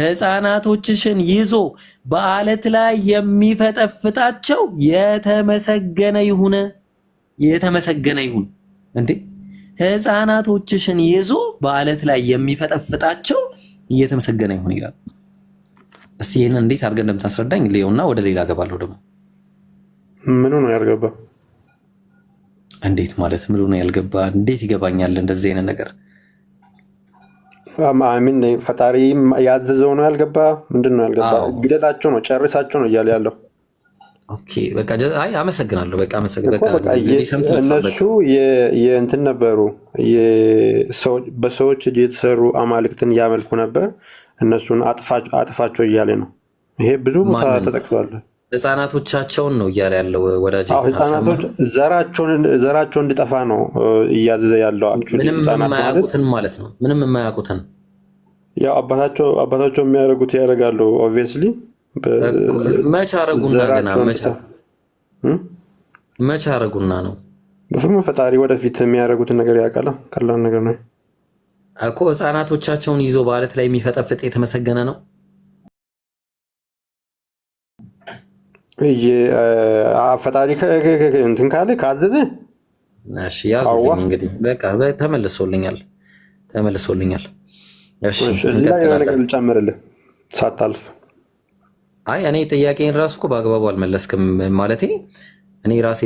ሕፃናቶችሽን ይዞ በአለት ላይ የሚፈጠፍጣቸው የተመሰገነ ይሁን። የተመሰገነ ይሁን እንዴ! ሕፃናቶችሽን ይዞ በአለት ላይ የሚፈጠፍጣቸው የተመሰገነ ይሁን ይላል። እስቲ ይሄንን እንዴት አድርገን እንደምታስረዳኝ ሊዮና ወደ ሌላ ገባለሁ። ደግሞ ምኑ ነው ያልገባ? እንዴት ማለት ምኑ ነው ያልገባ? እንዴት ይገባኛል እንደዚህ አይነት ነገር? አሚን ፈጣሪ ያዘዘው ነው ያልገባ? ምንድን ነው ያልገባ? ግደላቸው ነው ጨርሳቸው ነው እያለ ያለው። ኦኬ በቃ አይ አመሰግናለሁ። በቃ አመሰግናለሁ። በቃ እነሱ የእንትን ነበሩ በሰዎች እጅ የተሰሩ አማልክትን ያመልኩ ነበር። እነሱን አጥፋቸው እያለ ነው። ይሄ ብዙ ቦታ ተጠቅሷል። ሕፃናቶቻቸውን ነው እያለ ያለው ወዳጅ። ሕፃናቶች ዘራቸውን እንዲጠፋ ነው እያዘዘ ያለው። ምንም የማያውቁትን ማለት ነው። ምንም የማያውቁትን ያው አባታቸው የሚያደርጉት ያደርጋሉ። ኦብቪየስሊ መች አረጉና ገና መች አረጉና ነው በፍርም ፈጣሪ ወደፊት የሚያደርጉትን ነገር ያውቃል። ቀላል ነገር ነው እኮ። ሕፃናቶቻቸውን ይዞ በአለት ላይ የሚፈጠፍጥ የተመሰገነ ነው። ፈጣሪ እንትን ካለ ካዘዘ እሺ ያዙልኝ። እንግዲህ በቃ ተመልሶልኛል። እሺ እዚህ ላይ ነገር ልጨምርልህ ሳታልፍ። አይ እኔ ጥያቄን ራሱ እኮ በአግባቡ አልመለስክም ማለቴ እኔ ራሴ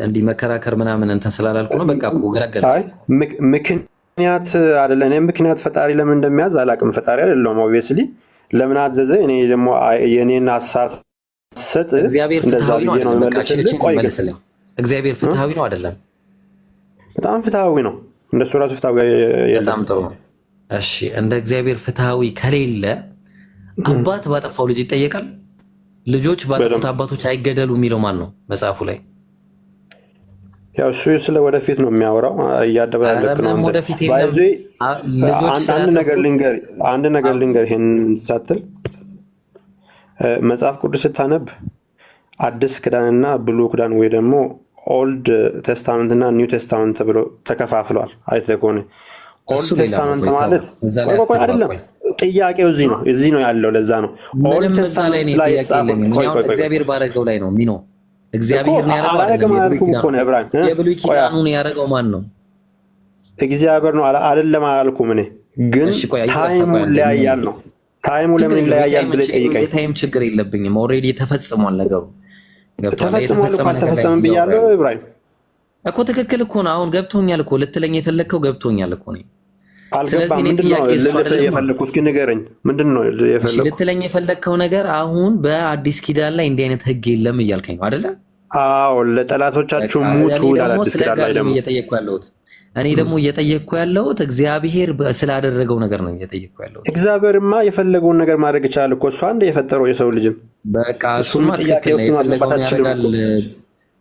እንዲህ መከራከር ምናምን እንትን ስላላልኩ ነው። በቃ እኮ ገረገለ። አይ ምክንያት አይደለም። እኔ ምክንያት ፈጣሪ ለምን እንደሚያዝ አላውቅም። ፈጣሪ አይደለም ኦብቪየስሊ ለምን አዘዘ? እኔ ደግሞ የኔን ሐሳብ ሰጥ እግዚአብሔር ፍትሃዊ ነው አይደለም? እግዚአብሔር ፍትሃዊ ነው አይደለም? በጣም ፍትሃዊ ነው። እንደሱ ራሱ ፍትሃዊ በጣም ጥሩ። እሺ እንደ እግዚአብሔር ፍትሃዊ ከሌለ አባት ባጠፋው ልጅ ይጠየቃል? ልጆች ባጠፉት አባቶች አይገደሉ የሚለው ማን ነው መጽሐፉ ላይ? ያው እሱ ስለ ወደፊት ነው የሚያወራው። እያደበላለክ ነው አንድ ነገር ልንገር ይሄን ሳትል መጽሐፍ ቅዱስ ስታነብ አዲስ ኪዳንና ብሉይ ኪዳን ወይ ደግሞ ኦልድ ቴስታመንት እና ኒው ቴስታመንት ብሎ ተከፋፍሏል። አይተህ ከሆነ ኦልድ ቴስታመንት ማለት ቆይ አይደለም፣ ጥያቄው እዚህ ነው ያለው። ለዛ ነው ኦልድ ቴስታመንት ላይ እግዚአብሔር ባረገው ላይ ነው ሚኖ እግዚአብሔር ነው ያረጋው። የብሉይ ኪዳኑን ያረጋው ማን ነው? እግዚአብሔር ነው አይደለም አላልኩም እኔ። ግን ታይሙ ለያያል ነው። ታይሙ ለምን ይለያያል ብለህ ጠይቀኝ። ታይም ችግር የለብኝም። ኦሬዲ ተፈጽሟል ነገሩ። ተፈጽሟል እኮ አልተፈጸመም ብያለሁ ኢብራሂም እኮ። ትክክል እኮ ነው። አሁን ገብቶኛል እኮ ልትለኝ የፈለግከው ገብቶኛል እኮ ነው። አልገባም። ምንድነው ልትለኝ የፈለግከው? እስኪ ንገረኝ። ምንድነው የፈለግከው? ልትለኝ የፈለግከው ነገር አሁን በአዲስ ኪዳን ላይ እንዲህ አይነት ህግ የለም እያልከኝ ነው አይደለ? አዎ ለጠላቶቻችሁ ሙቱ ይላል አዲስ ኪዳን ላይ። ደግሞ እኔ ደግሞ እየጠየቅኩ ያለሁት እግዚአብሔር ስላደረገው ነገር ነው እየጠየቅኩ ያለሁት። እግዚአብሔርማ የፈለገውን ነገር ማድረግ ይችላል እኮ። እሱ አንድ የፈጠረው የሰው ልጅም በቃ እሱማ ትክክል ነው። የፈለገውን ያደርጋል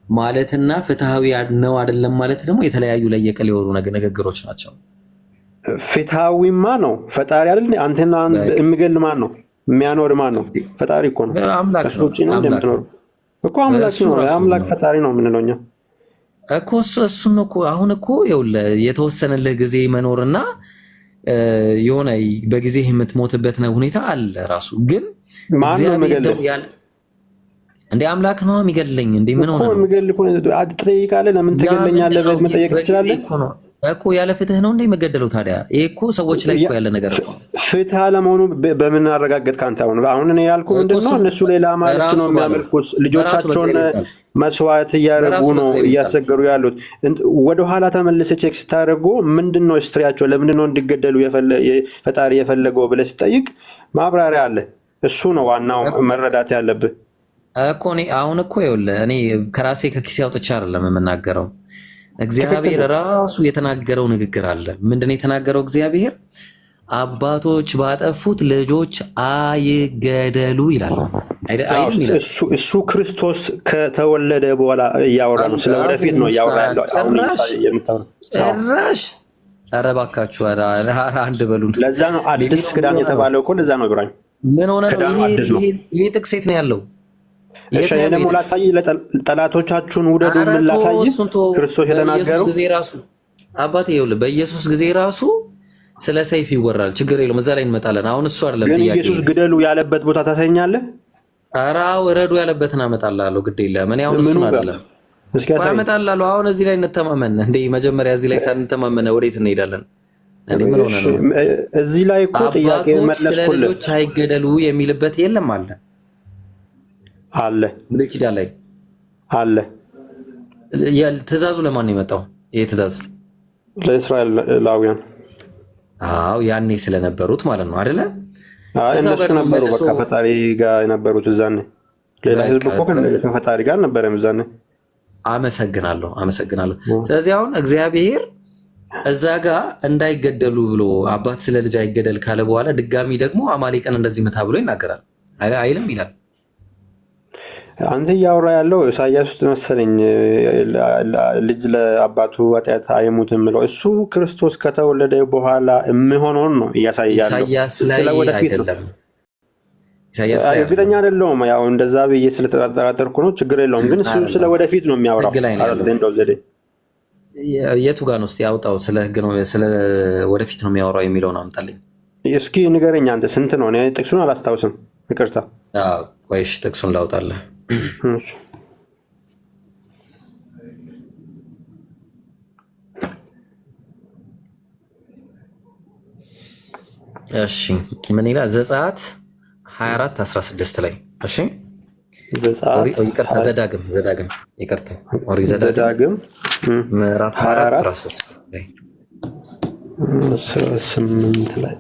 ማለትና ፍትሃዊ ነው አይደለም ማለት ደግሞ የተለያዩ ለየቅል የሆኑ ንግግሮች ናቸው። ፍትሃዊማ ነው ፈጣሪ አይደል? አንተና የሚገል ማን ነው? የሚያኖር ማን ነው? ፈጣሪ እኮ ነው። ከሱ ውጪ ነው እንደምትኖር እኮ አምላክ ነው። አምላክ ፈጣሪ ነው የምንለው እኛ እኮ እሱን እኮ አሁን እኮ ይኸውልህ የተወሰነልህ ጊዜ መኖርና የሆነ በጊዜ የምትሞትበት ነው ሁኔታ አለ ራሱ። ግን ማን ነው የሚገልህ? እንደ አምላክ ነው የሚገልኝ። እንደ ምን ሆነ ነው የሚገልህ? እኮ ትጠይቃለህ። ለምን ትገለኛለህ ብለህ መጠየቅ ትችላለህ እኮ። ያለ ፍትህ ነው እንደ የሚገደለው ታዲያ? ይሄ እኮ ሰዎች ላይ እኮ ያለ ነገር ነው። ፍትህ አለመሆኑ በምን አረጋገጥ ካንተ? አሁን እኔ ያልኩህ ምንድነው እነሱ ሌላ ማለት ነው የሚያመልኩት። ልጆቻቸውን መስዋዕት እያደረጉ ነው እያሰገሩ ያሉት። ወደኋላ ተመልሰ ቼክ ስታደርጉ ምንድነው ስትሪያቸው? ለምንድነው እንዲገደሉ ፈጣሪ የፈለገው ብለህ ስጠይቅ ማብራሪያ አለ። እሱ ነው ዋናው መረዳት ያለብህ እኮ። እኔ አሁን እኮ ይኸውልህ እኔ ከራሴ ከኪሴ አውጥቼ አይደለም የምናገረው። እግዚአብሔር ራሱ የተናገረው ንግግር አለ። ምንድነው የተናገረው እግዚአብሔር? አባቶች ባጠፉት ልጆች አይገደሉ ይላል። እሱ ክርስቶስ ከተወለደ በኋላ እያወራ ነው። ስለ ወደፊት ነው እያወራ ያለው። ጭራሽ ኧረ እባካችሁ አንድ በሉን። ለዛ ነው አዲስ ኪዳን የተባለው እኮ ለዛ ነው ኢብራሂም። ምን ሆነ ነው ይሄ ጥቅስ የት ነው ያለው? እሺ ደግሞ ላሳይ። ጠላቶቻችሁን ውደዱ። ምን ላሳይ? ክርስቶስ የተናገረው ጊዜ ራሱ አባቴ ይኸውልህ በኢየሱስ ጊዜ ራሱ ስለ ሰይፍ ይወራል። ችግር የለውም። እዛ ላይ እንመጣለን። አሁን እሱ አይደለም ግን ጥያቄ። ኢየሱስ ግደሉ ያለበት ቦታ ታሳኛለህ? ኧረ እረዱ ያለበትን አመጣልሃለሁ። ግድ የለም። እኔ አሁን እሱን አይደለም እስኪ አመጣልሃለሁ። አሁን እዚህ ላይ እንተማመን እንዴ? መጀመሪያ እዚህ ላይ ሳንተማመን ወዴት እንሄዳለን? እንዴ ምን ሆነ ነው? እዚህ ላይ እኮ ጥያቄ መለስኩልህ። ስለ ልጆች አይገደሉ የሚልበት የለም አለ አለ ብሉይ ኪዳን ላይ አለ። ትእዛዙ ለማን ነው የመጣው? ይሄ ትእዛዝ ለእስራኤላውያን። አዎ ያኔ ስለነበሩት ማለት ነው አይደለ? እነሱ ነበሩ በቃ ፈጣሪ ጋር የነበሩት እዛኔ። ሌላ ህዝብ እኮ ከፈጣሪ ጋር አልነበረም እዛኔ። አመሰግናለሁ። ስለዚህ አሁን እግዚአብሔር እዛ ጋር እንዳይገደሉ ብሎ አባት ስለ ልጅ አይገደል ካለ በኋላ ድጋሚ ደግሞ አማሌቅን እንደዚህ ምታ ብሎ ይናገራል አይልም? ይላል። አንተ እያወራ ያለው ኢሳያስ ውስጥ መሰለኝ ልጅ ለአባቱ ኃጢአት አይሙትም ብለው እሱ ክርስቶስ ከተወለደ በኋላ የሚሆነውን ነው እያሳያለው። ስለ ወደፊት ነው። እርግጠኛ አይደለሁም። ያው እንደዛ ብዬ ስለተጠራጠርኩ ነው። ችግር የለውም። ግን እሱ ስለ ወደፊት ነው የሚያወራው። የቱ ጋር ነው እስኪ ያውጣው? ስለ ህግ ነው ስለ ወደፊት ነው የሚያወራው የሚለውን አምጣልኝ እስኪ ንገረኝ። አንተ ስንት ነው? እኔ ጥቅሱን አላስታውስም። ይቅርታ። ቆይሽ ጥቅሱን ላውጣለህ። እሺ ምን ይላል? ዘጸአት 24:16 ላይ እሺ ዘዳግም ይቅርታ ዘዳግም ምዕራፍ 4:18 ላይ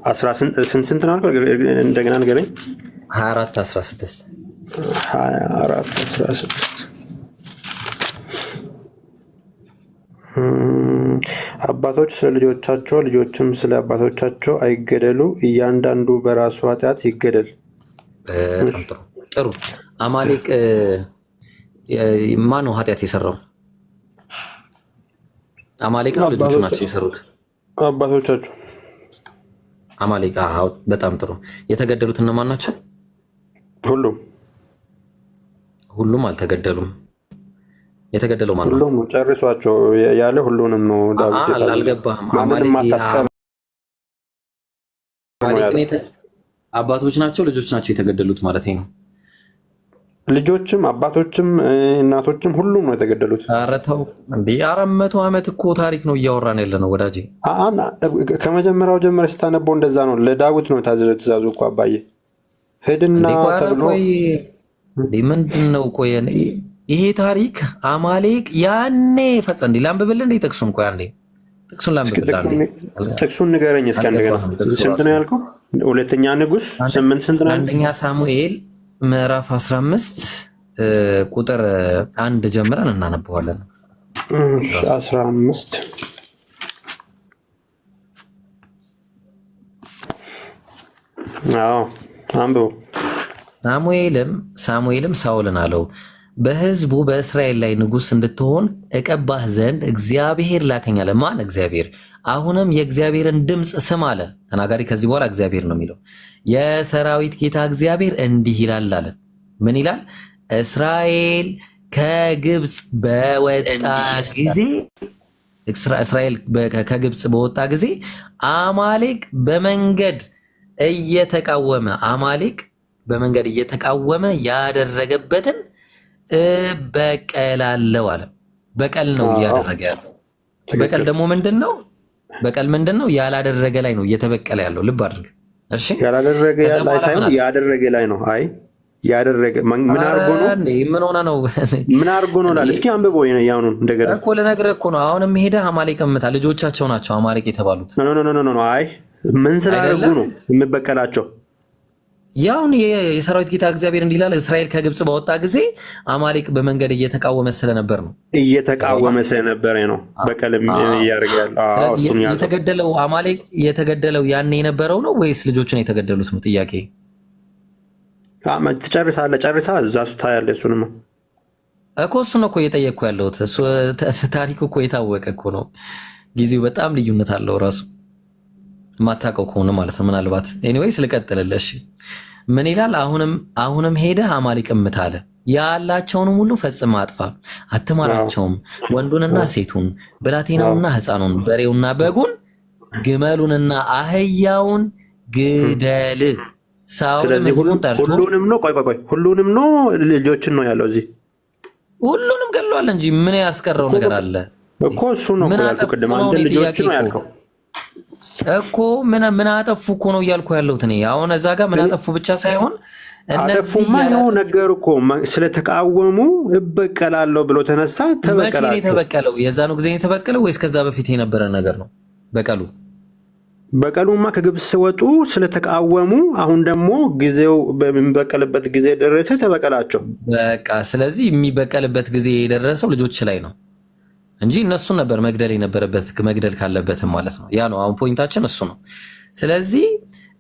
16 ስንት ነው? እንደገና ንገረኝ። 24:16 አባቶች ስለ ልጆቻቸው ልጆችም ስለ አባቶቻቸው አይገደሉ፣ እያንዳንዱ በራሱ ኃጢአት ይገደል። በጣም ጥሩ። አማሌቅ ማን ነው ኃጢአት የሰራው? አማሌቅ ነው ልጆቹ ናቸው የሰሩት? አባቶቻቸው አማሌቅ። አዎ በጣም ጥሩ። የተገደሉት እነማን ናቸው? ሁሉም አልተገደሉም። የተገደለው ማን ነው? ሁሉም ጨርሷቸው ያለ ሁሉንም ነው ዳዊት። አልገባህም? አባቶች ናቸው ልጆች ናቸው የተገደሉት ማለት ነው? ልጆችም አባቶችም እናቶችም ሁሉም ነው የተገደሉት። ኧረ ተው እንዴ! 400 ዓመት እኮ ታሪክ ነው እያወራን ያለ ነው ወዳጄ። ከመጀመሪያው ጀምረህ ስታነበው እንደዛ ነው። ለዳዊት ነው ትእዛዙ እኮ አባዬ ሄድና ተብሎ ምንድን ነው? ቆይ ይሄ ታሪክ አማሌቅ ያኔ ፈጸም እንዴ? ላንብብልህ እንዴ ጥቅሱን? ቆይ አንዴ ጥቅሱን ላንብብልህ አንዴ። ጥቅሱን ንገረኝ እስኪ እንደገና። ስንት ነው ያልከው? ሁለተኛ ንጉስ 8 ስንት ነው? አንደኛ ሳሙኤል ምዕራፍ 15 ቁጥር 1 ጀምረን እናነበዋለን። 15 አዎ አንብቡ። ሳሙኤልም ሳኦልን አለው በሕዝቡ በእስራኤል ላይ ንጉሥ እንድትሆን እቀባህ ዘንድ እግዚአብሔር ላከኝ አለ። ማን? እግዚአብሔር። አሁንም የእግዚአብሔርን ድምፅ ስም አለ። ተናጋሪ ከዚህ በኋላ እግዚአብሔር ነው የሚለው። የሰራዊት ጌታ እግዚአብሔር እንዲህ ይላል አለ። ምን ይላል? እስራኤል ከግብፅ በወጣ ጊዜ እስራኤል ከግብፅ በወጣ ጊዜ አማሌቅ በመንገድ እየተቃወመ ያደረገበትን እበቀላለሁ አለ። በቀል ነው እያደረገ ያለው። በቀል ደግሞ ምንድነው? በቀል ምንድነው? ያላደረገ ላይ ነው እየተበቀለ ያለው። ልብ አድርግ እሺ። ያላደረገ ላይ ሳይሆን ያደረገ ላይ ነው። አይ ያደረገ ምን አርጎ ነው? ምን ሆነ ነው? ምን አርጎ ነው ላል? እስኪ አንብበው ያውኑን እንደገና እኮ ልነግርህ እኮ ነው። አሁንም ሄደህ አማሌቅ ምታ። ልጆቻቸው ናቸው አማሌቅ የተባሉት። ኖ አይ ምን ስላደረጉ ነው የምበቀላቸው? ያውን የሰራዊት ጌታ እግዚአብሔር እንዲህ ይላል፣ እስራኤል ከግብፅ በወጣ ጊዜ አማሌቅ በመንገድ እየተቃወመ ስለነበር ነው። ነው በቀልም እያደረገ ያለው። ስለዚህ የተገደለው አማሌቅ የተገደለው ያኔ የነበረው ነው ወይስ ልጆቹን የተገደሉት ነው ጥያቄ? ጨርሳ እዛ ሱታ ያለ እሱንማ እኮ እሱን እኮ እየጠየቅኩ ያለሁት። እሱ ታሪኩ እኮ የታወቀ እኮ ነው። ጊዜው በጣም ልዩነት አለው ራሱ የማታውቀው ከሆነ ማለት ነው። ምናልባት ኤኒዌይስ ልቀጥልልህ። እሺ ምን ይላል? አሁንም ሄደህ አማሌቅን ምታ አለ። ያላቸውንም ሁሉ ፈጽመ አጥፋ፣ አትማራቸውም። ወንዱንና ሴቱን፣ ብላቴናውንና ሕፃኑን፣ በሬውና በጉን፣ ግመሉንና አህያውን ግደል። ስለዚህ ሁሉንም ነው። ቆይ ሁሉንም ነው ልጆችን ነው ያለው እዚህ ሁሉንም ገድሏል እንጂ ምን ያስቀረው ነገር አለ እኮ? እሱ ነው ያልኩህ ቅድም። አንተ ልጆች ነው ያልከው እኮ። ምን አጠፉ እኮ ነው እያልኩ ያለሁት እኔ። አሁን እዛ ጋር ምን አጠፉ ብቻ ሳይሆን አጠፉማ ነው ነገር እኮ ስለተቃወሙ እበቀላለሁ ብሎ ተነሳ። ተበቀላቸው። መቼ የተበቀለው? የዛኑ ጊዜ የተበቀለው ወይስ ከዛ በፊት የነበረ ነገር ነው በቀሉ? በቀሉማ ከግብፅ ሲወጡ ስለተቃወሙ አሁን ደግሞ ጊዜው በሚበቀልበት ጊዜ ደረሰ፣ ተበቀላቸው። በቃ ስለዚህ የሚበቀልበት ጊዜ የደረሰው ልጆች ላይ ነው እንጂ እነሱን ነበር መግደል የነበረበት፣ መግደል ካለበትም ማለት ነው። ያ ነው አሁን ፖይንታችን እሱ ነው። ስለዚህ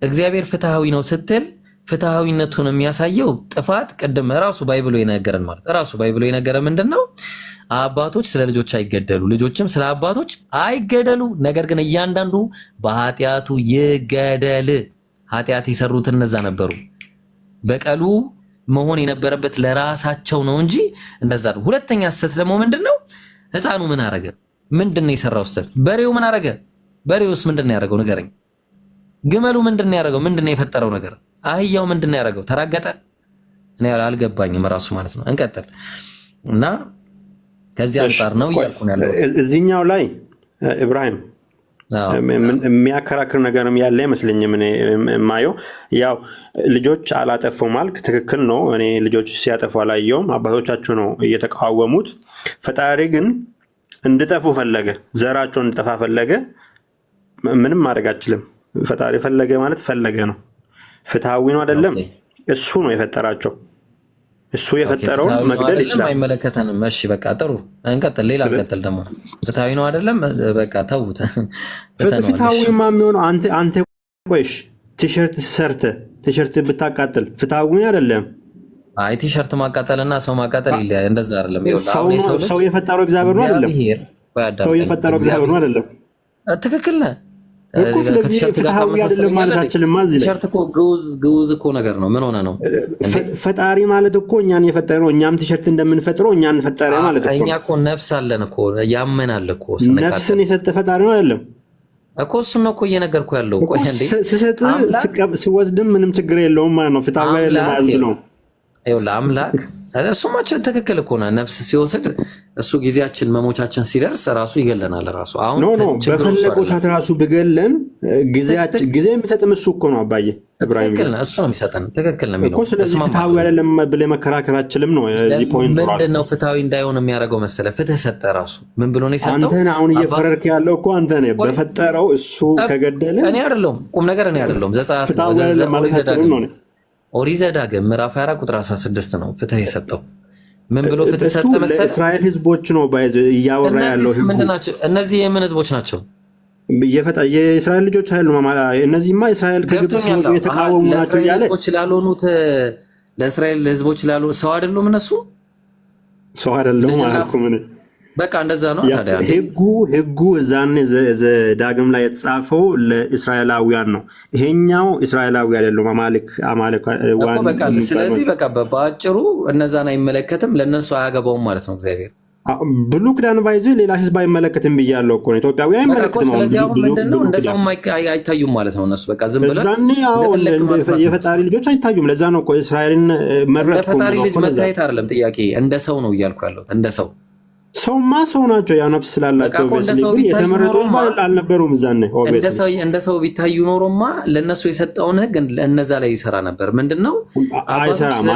እግዚአብሔር ፍትሃዊ ነው ስትል ፍትሃዊነቱን የሚያሳየው ጥፋት ቅድም ራሱ ባይብሎ የነገረን ማለት ራሱ ባይብሎ የነገረን ምንድነው? አባቶች ስለ ልጆች አይገደሉ፣ ልጆችም ስለ አባቶች አይገደሉ፣ ነገር ግን እያንዳንዱ በኃጢአቱ ይገደል። ኃጢአት የሰሩት እነዛ ነበሩ። በቀሉ መሆን የነበረበት ለራሳቸው ነው እንጂ እንደዛ ነው። ሁለተኛ ስህተት ደግሞ ምንድነው? ሕፃኑ ምን አረገ? ምንድነው የሰራው ስህተት? በሬው ምን አረገ? በሬውስ ምንድነው ያደረገው? ንገረኝ። ግመሉ ምንድነው ያደረገው? ምንድነው የፈጠረው ነገር? አህያው ምንድነው ያደረገው? ተራገጠ? እኔ አልገባኝም ራሱ ማለት ነው። እንቀጥል እና ከዚህ አንፃር ነው እያልኩ ነው ያለው። እዚህኛው ላይ ኢብራሂም የሚያከራክር ነገርም ያለ አይመስለኝም። እኔ የማየው ያው ልጆች አላጠፉም አልክ፣ ትክክል ነው። እኔ ልጆች ሲያጠፉ አላየውም። አባቶቻቸው ነው እየተቃወሙት። ፈጣሪ ግን እንድጠፉ ፈለገ፣ ዘራቸው እንድጠፋ ፈለገ። ምንም ማድረግ አችልም። ፈጣሪ ፈለገ ማለት ፈለገ ነው። ፍትሃዊ ነው አይደለም። እሱ ነው የፈጠራቸው። እሱ የፈጠረው መግደል ይችላል። አይመለከተንም። እሺ በቃ ጥሩ እንቀጥል። ሌላ እንቀጥል ደግሞ ፍትሃዊ ነው አይደለም። በቃ ተውት። ፍትሃዊማ የሚሆነው አንተ ቆይሽ ቲሸርት ሰርተህ ቲሸርት ብታቃጥል ፍትሃዊ አይደለም። አይ ቲሸርት ማቃጠልና ሰው ማቃጠል ይለያል። እንደዛ አይደለም። ሰው የፈጠረው እግዚአብሔር ነው አይደለም። ሰው የፈጠረው እግዚአብሔር ነው አይደለም። ትክክል ነህ እኮ። ስለዚህ ፍትሃዊ አይደለም ማለት አችልም። ማዚህ ቲሸርት እኮ ግዑዝ እኮ ነገር ነው። ምን ሆነ ነው? ፈጣሪ ማለት እኮ እኛን የፈጠረው እኛም ቲሸርት እንደምንፈጥረው እኛን ፈጠረ ማለት እኮ። እኛ እኮ ነፍስ አለን እኮ ያመናል እኮ። ነፍስን የሰጠ ፈጣሪ ነው አይደለም እኮ። እሱን ነው እኮ እየነገርኩ ያለው። ቆይ እንዴ ስሰጥ ሲወስድም ምንም ችግር የለውም ማለት ነው። ፍትሃዊ አይደለም ማለት ነው። ይኸውልህ አምላክ እሱማ ትክክል እኮ ነው። ነፍስ ሲወስድ እሱ ጊዜያችን መሞቻችን ሲደርስ ራሱ ይገለናል። ራሱ አሁን በፈለገው ሰዓት ራሱ ብገለን ጊዜ የሚሰጥም እሱ እኮ ነው። አባዬ ኢብራሂም ትክክል ነው። እሱ ነው የሚሰጠን። ትክክል ነው የሚለው እኮ። ስለዚህ ፍትሃዊ አይደለም ብለህ መከራከር አችልም ነው። እዚህ ፖይንት ራሱ ምንድን ነው ፍትሃዊ እንዳይሆን የሚያደርገው መሰለህ? ፍትህ ሰጠ ራሱ። ምን ብሎ ነው የሰጠው? አንተ አሁን እየፈረርክ ያለው እኮ አንተ ነህ። በፈጠረው እሱ ከገደለ እኔ አይደለሁም። ቁም ነገር እኔ አይደለሁም። ዘጸአት ኦሪት ዘዳግም ምዕራፍ 24 ቁጥር 16 ነው ፍትህ የሰጠው። ምን ብሎ ፍትህ ሰጠ መሰለህ? እስራኤል ህዝቦች ነው እያወራ ያለው። ምንድናቸው እነዚህ? የምን ህዝቦች ናቸው? የእስራኤል ልጆች አይደሉም። እነዚህማ እስራኤል ከግብፅ ሲወጡ የተቃወሙ ናቸው እያለ ለእስራኤል ህዝቦች ላልሆኑ ሰው አይደሉም። እነሱ ሰው አይደሉም አልኩ። ምን በቃ እንደዛ ነው ታዲያ። ህጉ እዛኔ ዳግም ላይ የተጻፈው ለእስራኤላውያን ነው። ይሄኛው እስራኤላዊ አይደለም። አማልክ ዋን በቃ ስለዚህ በቃ በአጭሩ እነዛን አይመለከትም፣ ለነሱ አያገባውም ማለት ነው እግዚአብሔር። ብሉይ ኪዳን ባይዞ ሌላ ህዝብ አይመለከትም ብያለሁ እኮ ነው። ኢትዮጵያዊ አይመለከትም። ስለዚህ አሁን ምንድነው እንደዛው አይታዩም ማለት ነው እነሱ በቃ ዝም ብለው እዛኔ የፈጣሪ ልጆች አይታዩም። ለዛ ነው እኮ እስራኤልን መረጥኩ። ፈጣሪ ልጅ መታየት አይደለም ጥያቄ፣ እንደ ሰው ነው እያልኩ ያለሁት። እንደ ሰው ሰውማ ሰው ናቸው። ያ ነፍስ ስላላቸው ግን የተመረጡት አልነበሩም። እዛኔ እንደ ሰው ቢታዩ ኖሮማ ለነሱ የሰጠውን ህግ እነዛ ላይ ይሰራ ነበር። ምንድነው አይሰራም።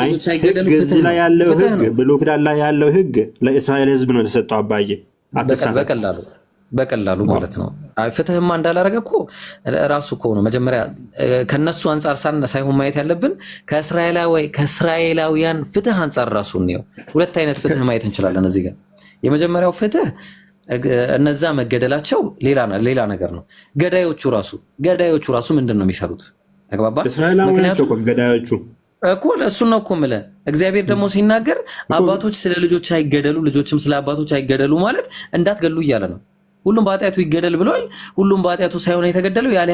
እዚህ ላይ ያለው ህግ ብሉይ ኪዳን ላይ ያለው ህግ ለእስራኤል ህዝብ ነው የተሰጠው። አባዬ በቀላሉ ማለት ነው። ፍትህማ እንዳላረገ እኮ ራሱ እኮ ነው መጀመሪያ ከነሱ አንጻር ሳይሆን ማየት ያለብን ከእስራኤላውያን ፍትህ አንጻር ራሱ ነው። ሁለት አይነት ፍትህ ማየት እንችላለን እዚህ ጋር። የመጀመሪያው ፍትህ እነዛ መገደላቸው ሌላ ነገር ነው። ገዳዮቹ ራሱ ምንድን ነው የሚሰሩት? ተግባባ? ምክንያቱም ገዳዮቹ እኮ እሱን ነው እኮ የምልህ። እግዚአብሔር ደግሞ ሲናገር አባቶች ስለ ልጆች አይገደሉ፣ ልጆችም ስለ አባቶች አይገደሉ ማለት እንዳትገሉ እያለ ነው። ሁሉም በኃጢአቱ ይገደል ብሏል። ሁሉም በኃጢአቱ ሳይሆን የተገደለው ያለ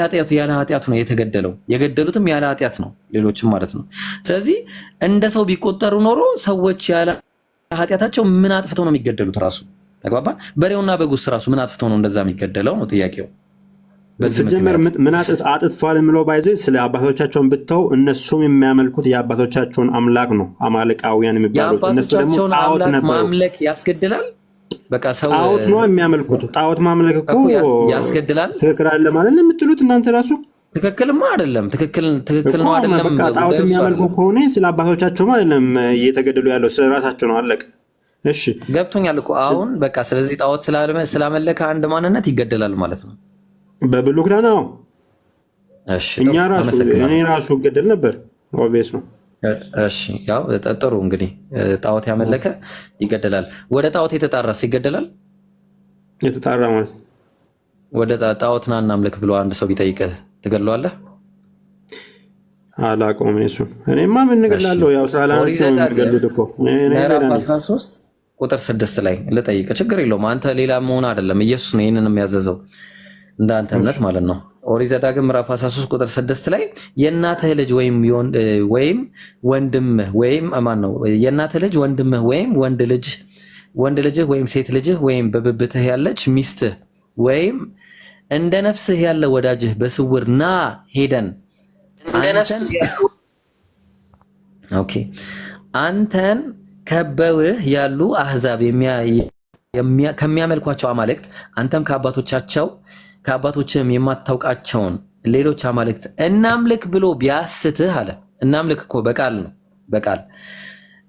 ኃጢአቱ ነው የተገደለው። የገደሉትም ያለ ኃጢአት ነው፣ ሌሎችም ማለት ነው። ስለዚህ እንደ ሰው ቢቆጠሩ ኖሮ ሰዎች ያለ ኃጢአታቸው ምን አጥፍተው ነው የሚገደሉት? ራሱ ተግባባን። በሬውና በጉስ ራሱ ምን አጥፍተው ነው እንደዛ የሚገደለው ነው ጥያቄው። ሲጀመር ምን አጥፍቷል የሚለው ባይዞ ስለ አባቶቻቸውን ብተው እነሱም የሚያመልኩት የአባቶቻቸውን አምላክ ነው። አማልቃውያን የሚባሉት እነሱ ደግሞ ጣዖት ነበሩ። ማምለክ ያስገድላል። በቃ ሰው ጣዖት ነው የሚያመልኩት። ጣዖት ማምለክ እኮ ያስገድላል። ትክክል አለ ማለት ነው የምትሉት እናንተ ራሱ? ትክክልማ አይደለም። ትክክል ነው አይደለም። በቃ ጣዖት የሚያመልኩ ከሆነ ስለ አባቶቻቸው አይደለም እየተገደሉ ያለው ስለ ራሳቸው ነው። አለቀ። እሺ ገብቶኛል እኮ አሁን። በቃ ስለዚህ ጣዖት ስላመለከ አንድ ማንነት ይገደላል ማለት ነው በብሉይ ኪዳን ነው። እሺ እኔ ራሱ ገደል ነበር። ኦብቪየስ ነው። እሺ ያው ጥሩ እንግዲህ ጣዖት ያመለከ ይገደላል። ወደ ጣዖት የተጣራስ ይገደላል። የተጣራ ማለት ወደ ጣዖት ና እናምልክ ብሎ አንድ ሰው ቢጠይቅህ ትገድለዋለህ? አላውቀውም እሱን። እኔማ ምን እገድላለሁ? ያው ሳላንተ ነው የሚገድሉት እኮ። ምዕራፍ 13 ቁጥር 6 ላይ ልጠይቅህ፣ ችግር የለውም አንተ ሌላ መሆን አይደለም። ኢየሱስ ነው ይሄንን የሚያዘዘው እንዳንተ እምነት ማለት ነው። ኦሪት ዘዳግም ምዕራፍ 13 ቁጥር 6 ላይ የእናትህ ልጅ ወይም ወንድምህ ወይም ማን ነው የእናትህ ልጅ ወንድምህ ወይም ወንድ ልጅህ ወይም ሴት ልጅህ ወይም በብብትህ ያለች ሚስትህ ወይም እንደ ነፍስህ ያለ ወዳጅህ በስውር ና ሄደን አንተን ከበውህ ያሉ አህዛብ ከሚያመልኳቸው አማልክት አንተም ከአባቶችህም የማታውቃቸውን ሌሎች አማልክት እናምልክ ብሎ ቢያስትህ አለ። እናምልክ እኮ በቃል ነው፣ በቃል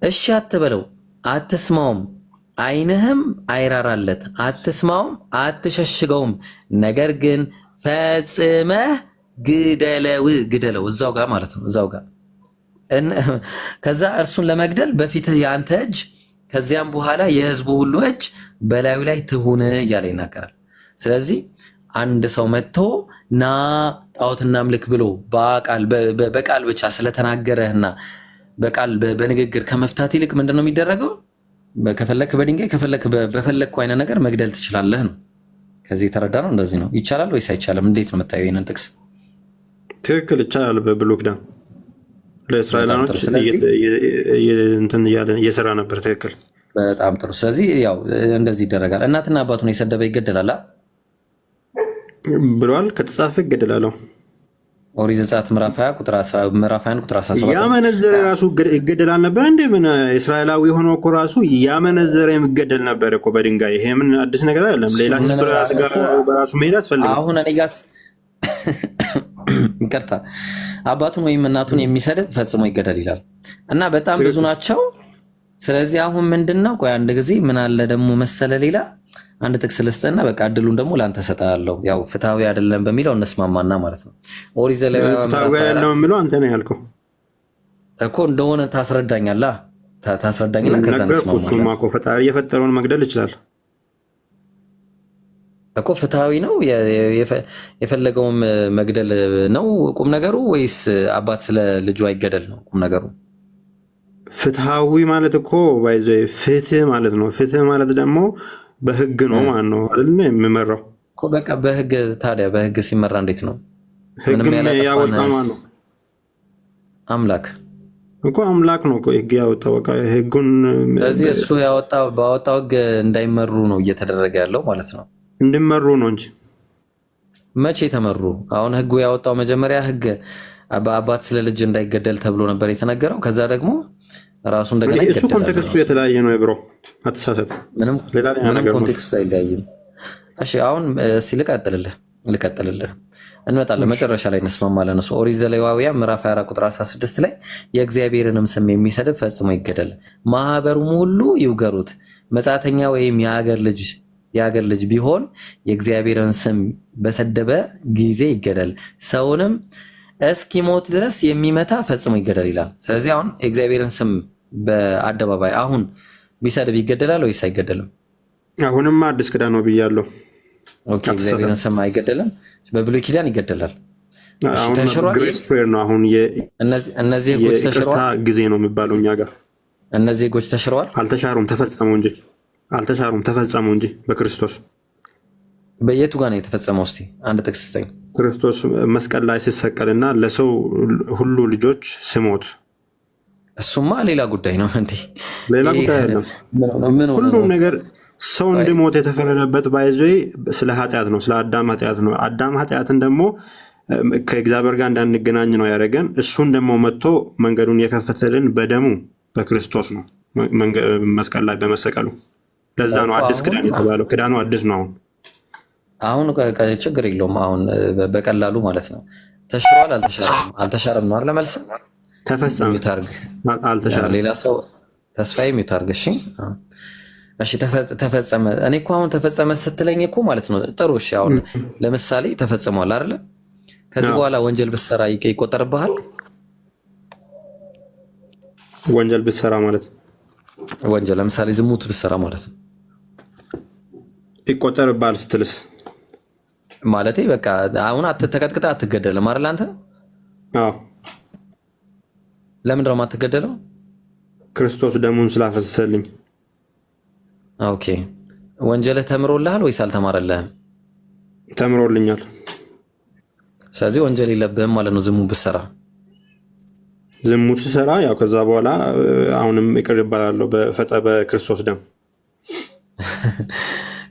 እሺ አትበለው፣ አትስማውም፣ ዓይንህም አይራራለት፣ አትስማውም፣ አትሸሽገውም። ነገር ግን ፈጽመህ ግደለው። እዛው ጋር ማለት ነው፣ እዛው ጋር ከዛ እርሱን ለመግደል በፊትህ የአንተ እጅ ከዚያም በኋላ የሕዝቡ ሁሉ እጅ በላዩ ላይ ትሁን እያለ ይናገራል። ስለዚህ አንድ ሰው መጥቶ ና ጣዖት እናምልክ ብሎ በቃል ብቻ ስለተናገረህና በቃል በንግግር ከመፍታት ይልቅ ምንድነው የሚደረገው? ከፈለክ በድንጋይ ከፈለክ በፈለክ አይነት ነገር መግደል ትችላለህ ነው። ከዚህ የተረዳ ነው። እንደዚህ ነው። ይቻላል ወይስ አይቻልም? እንዴት ነው የምታየው ይሄንን ጥቅስ? ትክክል ይቻላል። በብሉይ ኪዳን ለእስራኤላኖች እንትን እየሰራ ነበር። ትክክል፣ በጣም ጥሩ። ስለዚህ ያው እንደዚህ ይደረጋል። እናትና አባቱን የሰደበ ይገደላል ብሏል። ከተጻፈ ይገደላለሁ። ኦሪት ዘጸአት ምዕራፍ 20 ቁጥር 17 ያመነዘረ ራሱ ይገደላል ነበር እንዴ? ምን እስራኤላዊ ሆኖ እኮ ራሱ ያመነዘረ የሚገደል ነበር እኮ በድንጋይ። ይሄ ምን አዲስ ነገር አይደለም። ሌላ ህዝብ ጋር በራሱ መሄድ አስፈልግ። አሁን እኔ ጋር ይቅርታ፣ አባቱን ወይም እናቱን የሚሰድብ ፈጽሞ ይገደል ይላል እና በጣም ብዙ ናቸው። ስለዚህ አሁን ምንድነው? ቆይ አንድ ጊዜ ምን አለ ደግሞ መሰለ ሌላ አንድ ጥቅስ ልስጥና በቃ እድሉን ደግሞ ላንተ ሰጣለሁ። ያው ፍትሃዊ አይደለም በሚለው እንስማማና ማለት ነው። ኦሪት ዘሌዋውያን ፍትሃዊ አይደለም የሚለው አንተ ነህ ያልከው እኮ እንደሆነ ታስረዳኛለህ። ታስረዳኝና ከዛ እንስማማለን። እሱማ እኮ ፈጣሪ የፈጠረውን መግደል ይችላል እኮ። ፍትሃዊ ነው የፈለገውም መግደል ነው ቁም ነገሩ፣ ወይስ አባት ስለ ልጁ አይገደል ነው ቁም ነገሩ? ፍትሃዊ ማለት እኮ ባይዘ ፍትህ ማለት ነው። ፍትህ ማለት ደግሞ በህግ ነው ማለት ነው አይደል? የሚመራው እኮ በቃ በህግ። ታዲያ በህግ ሲመራ እንዴት ነው? ህግን ያወጣ ማለት ነው አምላክ እኮ። አምላክ ነው እኮ ህግ ያወጣው። በቃ ህጉን ስለዚህ እሱ ባወጣው ህግ እንዳይመሩ ነው እየተደረገ ያለው ማለት ነው። እንዲመሩ ነው እንጂ መቼ ተመሩ? አሁን ህጉ ያወጣው መጀመሪያ ህግ በአባት ስለ ልጅ እንዳይገደል ተብሎ ነበር የተነገረው። ከዛ ደግሞ ራሱ እንደገና እሱ ኮንቴክስቱ የተለያየ ነው ብሮ፣ አትሳሳት። ምንም ኮንቴክስቱ አይለያይም። እሺ አሁን እስቲ ልቀጥልልህ እንመጣለን። መጨረሻ ላይ እንስማማለን። እሱ ኦሪት ዘሌዋውያን ምዕራፍ 24 ቁጥር 16 ላይ የእግዚአብሔርንም ስም የሚሰድብ ፈጽሞ ይገደል፣ ማህበሩም ሁሉ ይውገሩት። መጻተኛ ወይም የአገር ልጅ ቢሆን የእግዚአብሔርን ስም በሰደበ ጊዜ ይገደል፣ ሰውንም እስኪሞት ድረስ የሚመታ ፈጽሞ ይገደል ይላል። ስለዚህ አሁን የእግዚአብሔርን ስም በአደባባይ አሁን ቢሰድብ ይገደላል ወይስ አይገደልም? አሁንማ አዲስ ኪዳን ነው ብያለሁ። ኦኬ፣ እግዚአብሔርን ስም አይገደልም፣ በብሉይ ኪዳን ይገደላል። ግሬስ ፕሬየር ነው። አሁን እነዚህ ህጎች ተሽረዋል። ጊዜ ነው የሚባለው እኛ ጋር። እነዚህ ህጎች ተሽረዋል። አልተሻሩም፣ ተፈጸሙ እንጂ በክርስቶስ በየቱ ጋር ነው የተፈጸመው? እስቲ አንድ ጥቅስ ስጠኝ። ክርስቶስ መስቀል ላይ ሲሰቀልና ለሰው ሁሉ ልጆች ሲሞት። እሱማ ሌላ ጉዳይ ነው እንዴ? ሌላ ጉዳይ አይደለም። ሁሉም ነገር ሰው እንዲሞት የተፈረደበት ባይዞ ስለ ኃጢአት ነው፣ ስለ አዳም ኃጢአት ነው። አዳም ኃጢአትን ደግሞ ከእግዚአብሔር ጋር እንዳንገናኝ ነው ያደረገን። እሱን ደግሞ መጥቶ መንገዱን የከፈተልን በደሙ በክርስቶስ ነው፣ መስቀል ላይ በመሰቀሉ። ለዛ ነው አዲስ ክዳን የተባለው። ክዳኑ አዲስ ነው። አሁን ችግር የለውም። አሁን በቀላሉ ማለት ነው ተሽሯል። አልተሻረም ነው አይደል? መልስ ተፈጸመ አልተሻረም። ሌላ ሰው ተስፋዬ ሚታርግ። እሺ ተፈጸመ። እኔ እኮ አሁን ተፈጸመ ስትለኝ እኮ ማለት ነው ጥሩ። እሺ አሁን ለምሳሌ ተፈጽሟል አይደል? ከዚህ በኋላ ወንጀል ብትሰራ ይቆጠርብሃል? ወንጀል ብትሰራ ማለት ወንጀል ለምሳሌ ዝሙት ብትሰራ ማለት ነው ይቆጠርብሃል ስትልስ ማለቴ በቃ አሁን ተቀጥቅጣ አትገደልም አይደል አንተ? አዎ። ለምንድን ነው የማትገደለው? ክርስቶስ ደሙን ስላፈሰሰልኝ። ኦኬ። ወንጀልህ ተምሮልሃል ወይስ አልተማረልህም? ተምሮልኛል። ስለዚህ ወንጀል የለብህም ማለት ነው ዝሙት ብትሰራ። ዝሙት ስሰራ ያው ከዛ በኋላ አሁንም ይቅር እባላለሁ በክርስቶስ ደም።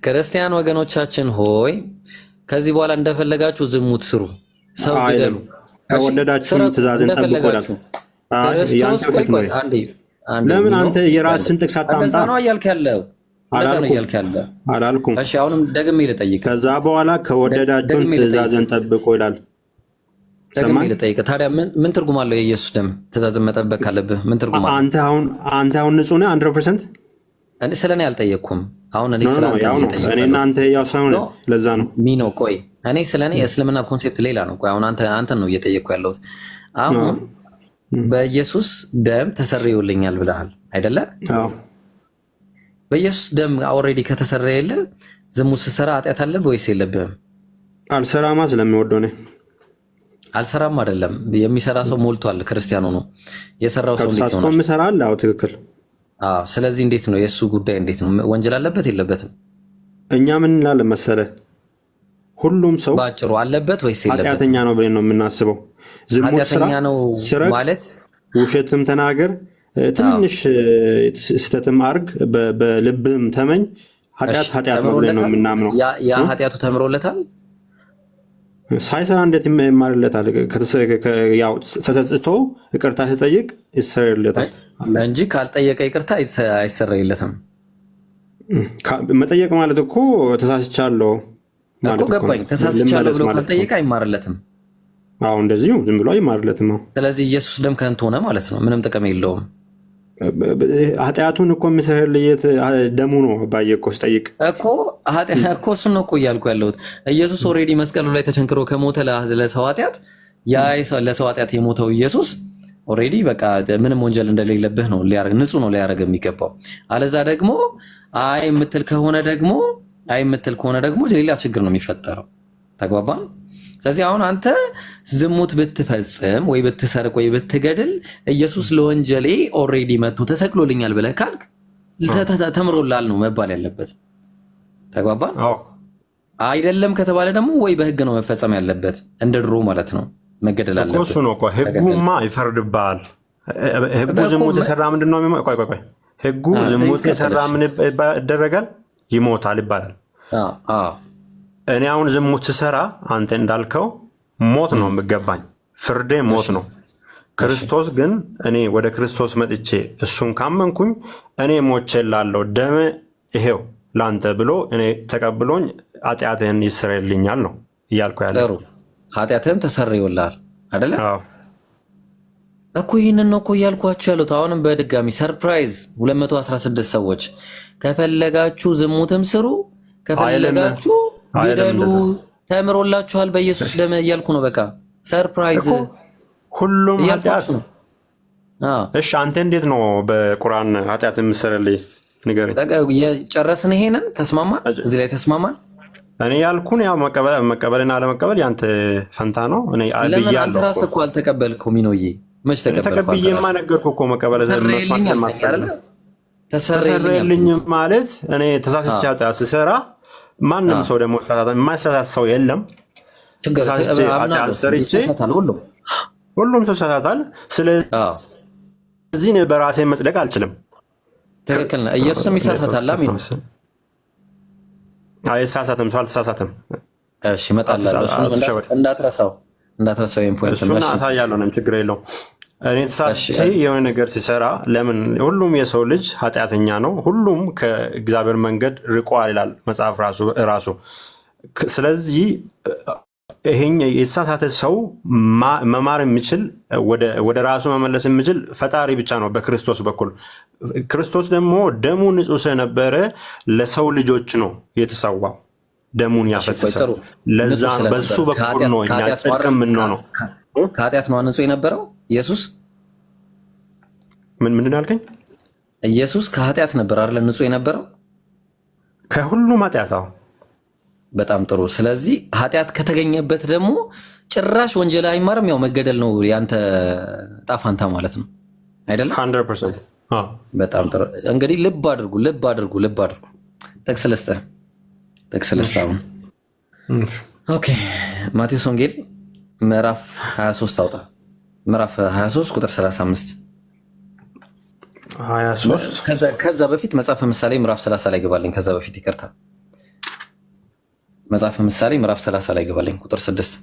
ክርስቲያን ወገኖቻችን ሆይ ከዚህ በኋላ እንደፈለጋችሁ ዝሙት ስሩ፣ ሰው ግደሉ፣ ከወደዳችሁ ትእዛዝን ጠብቁ። ለምን አንተ የራስህን ጥቅስ አታምጣ? እንደዛ ነው እያልክ ያለው። አላልኩም። እሺ አሁንም ደግሜ ልጠይቅ። ከዛ በኋላ ከወደዳችሁ ትእዛዝን ጠብቁ ይላል። ደግሜ ልጠይቅ። ታዲያ ምን ትርጉም አለው የኢየሱስ ደም? ትእዛዝን መጠበቅ ካለብህ ምን ትርጉም አለው? አንተ አሁን ንጹህ ነህ 100%? እኔ ስለኔ አልጠየቅኩም። አሁን እኔ ስለአንተ እየጠየቅኩ እኔ እና አንተ ያው ሰው ነን። ለዛ ነው ሚኖ ቆይ እኔ ስለኔ እስልምና ኮንሴፕት ሌላ ነው። ቆይ አሁን አንተን ነው እየጠየቅኩ ያለሁት። አሁን በኢየሱስ ደም ተሰርዮልኛል ብለሃል አይደለ? አዎ። በኢየሱስ ደም ኦልሬዲ ከተሰረየልህ ዝሙት ስትሰራ ኃጢአት አለብህ ወይስ የለብህም? አልሰራማ ስለሚወደው ነው። አልሰራም አይደለም የሚሰራ ሰው ሞልቷል። ክርስቲያኑ ነው የሰራው ሰው እንዴት ነው? ይሰራል። አዎ ትክክል። አዎ። ስለዚህ እንዴት ነው የሱ ጉዳይ? እንዴት ነው ወንጀል አለበት የለበትም? እኛ ምን እንላለን መሰለህ? ሁሉም ሰው ባጭሩ አለበት ወይስ የለበትም? ኃጢአተኛ ነው ብለን ነው የምናስበው። ዝሙት ስራ ማለት ውሸትም ተናገር፣ ትንሽ ስተትም አርግ፣ በልብም ተመኝ፣ ኃጢአት ነው ብለን ነው የምናምነው። ያ ኃጢአቱ ተምሮለታል። ሳይሰራ እንዴት ይማርለታል? ያው ተጸጽቶ ይቅርታ ሲጠይቅ ይሰረይለታል እንጂ ካልጠየቀ ይቅርታ አይሰረይለትም። መጠየቅ ማለት እኮ ተሳስቻለሁ እኮ ገባኝ። ተሳስቻለሁ ብሎ ካልጠየቀ አይማርለትም። አዎ እንደዚሁ ዝም ብሎ አይማርለትም። ስለዚህ ኢየሱስ ደም ከንቱ ሆነ ማለት ነው፣ ምንም ጥቅም የለውም። ኃጢአቱን እኮ የሚሰረይለት ደሙ ነው። አባዬ እኮ ስጠይቅ እኮ እሱን ነው እኮ እያልኩ ያለሁት። ኢየሱስ ኦልሬዲ መስቀሉ ላይ ተቸንክሮ ከሞተ ለሰው ኃጢአት፣ ያ ለሰው ኃጢአት የሞተው ኢየሱስ ኦልሬዲ በቃ ምንም ወንጀል እንደሌለብህ ነው ሊያረግ፣ ንጹህ ነው ሊያረግ የሚገባው። አለዛ ደግሞ አይ የምትል ከሆነ ደግሞ ሌላ ችግር ነው የሚፈጠረው። ተግባባን? ስለዚህ አሁን አንተ ዝሙት ብትፈጽም ወይ ብትሰርቅ ወይ ብትገድል ኢየሱስ ለወንጀሌ ኦልሬዲ መጥቶ ተሰቅሎልኛል ብለህ ካልክ ተምሮላል ነው መባል ያለበት። ተግባባን? አይደለም ከተባለ ደግሞ ወይ በህግ ነው መፈጸም ያለበት፣ እንደ ድሮ ማለት ነው መገደል አለበት። እሱ ነው እኮ ህጉማ ይፈርድብሃል። ህጉ ዝሙት የሰራ ምንድነው? ቆይ ህጉ ዝሙት የሰራ ምን ይደረጋል? ይሞታል ይባላል። እኔ አሁን ዝሙት ስሰራ አንተ እንዳልከው ሞት ነው የሚገባኝ፣ ፍርዴ ሞት ነው። ክርስቶስ ግን እኔ ወደ ክርስቶስ መጥቼ እሱን ካመንኩኝ እኔ ሞቼላለሁ፣ ደሜ ይሄው ላንተ ብሎ እኔ ተቀብሎኝ ኃጢአትህን ይሰረይልኛል ነው እያልኩ ያለ። ጥሩ ኃጢአትህም ተሰርዮልሃል አይደለ? አዎ እኮ ይህንን ነው እኮ እያልኳችሁ ያሉት። አሁንም በድጋሚ ሰርፕራይዝ 216 ሰዎች ከፈለጋችሁ ዝሙትም ስሩ፣ ከፈለጋችሁ ግደሉ፣ ተምሮላችኋል በኢየሱስ ደም እያልኩ ነው። በቃ ሰርፕራይዝ ሁሉም ኃጢአት ነው። እሺ አንተ እንዴት ነው በቁርአን ኃጢአት የምትሰረልኝ ንገረኝ። የጨረስን ይሄንን ተስማማን፣ እዚህ ላይ ተስማማን። እኔ ያልኩን ያው መቀበልና አለመቀበል ያንተ ፈንታ ነው። እኔ ለምን አንተ ራስህ እኮ አልተቀበልከው? ሚኖዬ መች ተቀበልከው? ተቀብዬማ ነገርኩህ እኮ መቀበል ተሰረየልኝ ማለት እኔ ተሳስቼ ኃጢአት ስሰራ ማንም ሰው ደግሞ የማይሳሳት ሰው የለም። ሁሉም ሰው ይሳሳታል። ስለዚህ በራሴ መጽደቅ አልችልም። ትክክል ነው። ኢየሱስም ይሳሳታል። አሜን። አይሳሳትም፣ ሰው አልተሳሳትም። እሺ እመጣለሁ። እንዳትረሳው ይሄን ፖይንት እሱን አሳያለሁ። ነው ችግር የለውም። እኔ ተሳስቼ የሆነ ነገር ሲሰራ ለምን ሁሉም የሰው ልጅ ኃጢአተኛ ነው፣ ሁሉም ከእግዚአብሔር መንገድ ርቋል ይላል መጽሐፍ ራሱ። ስለዚህ ይሄን የተሳሳተ ሰው መማር የሚችል ወደ ራሱ መመለስ የሚችል ፈጣሪ ብቻ ነው በክርስቶስ በኩል። ክርስቶስ ደግሞ ደሙ ንጹህ ስለነበረ ለሰው ልጆች ነው የተሰዋው፣ ደሙን ያፈሰሰው። ለዛ በሱ በኩል ነው እኛ ጽድቅ የምንሆነው። ከኃጢአት ነው ንጹህ የነበረው ኢየሱስ። ምንድን አልከኝ? ኢየሱስ ከኃጢአት ነበር አይደል ንጹህ የነበረው? ከሁሉም ኃጢአት። በጣም ጥሩ። ስለዚህ ኃጢአት ከተገኘበት ደግሞ ጭራሽ ወንጀል አይማርም፣ ያው መገደል ነው ያንተ ጣፋንታ ማለት ነው አይደል? 100%። በጣም ጥሩ። እንግዲህ ልብ አድርጉ። ጥቅስ ልስጥህ። አሁን ኦኬ፣ ማቴዎስ ወንጌል ምዕራፍ 23 አውጣ። ምዕራፍ 23 ቁጥር 35 23። ከዛ በፊት መጽሐፈ ምሳሌ ምዕራፍ 30 ላይ ገባልኝ። ከዛ በፊት ይቅርታ፣ መጽሐፈ ምሳሌ ምዕራፍ 30 ላይ ገባልኝ ቁጥር 6።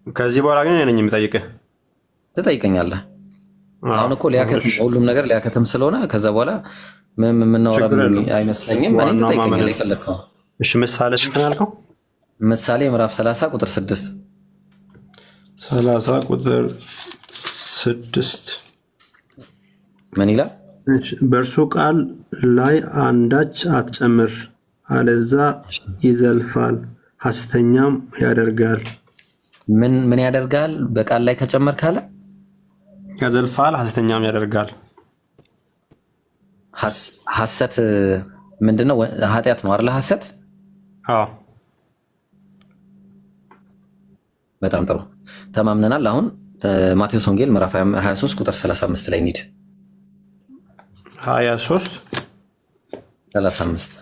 ከዚህ በኋላ ግን እኔ ነኝ የምጠይቅህ። ትጠይቀኛለህ። አሁን እኮ ሁሉም ነገር ሊያከትም ስለሆነ ከዛ በኋላ ምንም የምናወራ አይመስለኝም። እኔ ትጠይቀኛለህ የፈለግከው። እሺ፣ ምሳሌ ስንት ነው ያልከው? ምሳሌ ምዕራፍ 30 ቁጥር 6። 30 ቁጥር 6 ምን ይላል? በእርሱ ቃል ላይ አንዳች አትጨምር፣ አለዛ ይዘልፋል፣ ሐሰተኛም ያደርጋል። ምን ያደርጋል? በቃል ላይ ከጨመር ካለ ያዘልፋል፣ ሐሰተኛም ያደርጋል። ሐሰት ምንድነው? ኃጢአት ነው አይደል? ሐሰት። በጣም ጥሩ ተማምነናል። አሁን ማቴዎስ ወንጌል ምዕራፍ 23 ቁጥር 35 ላይ እንሂድ። 23 35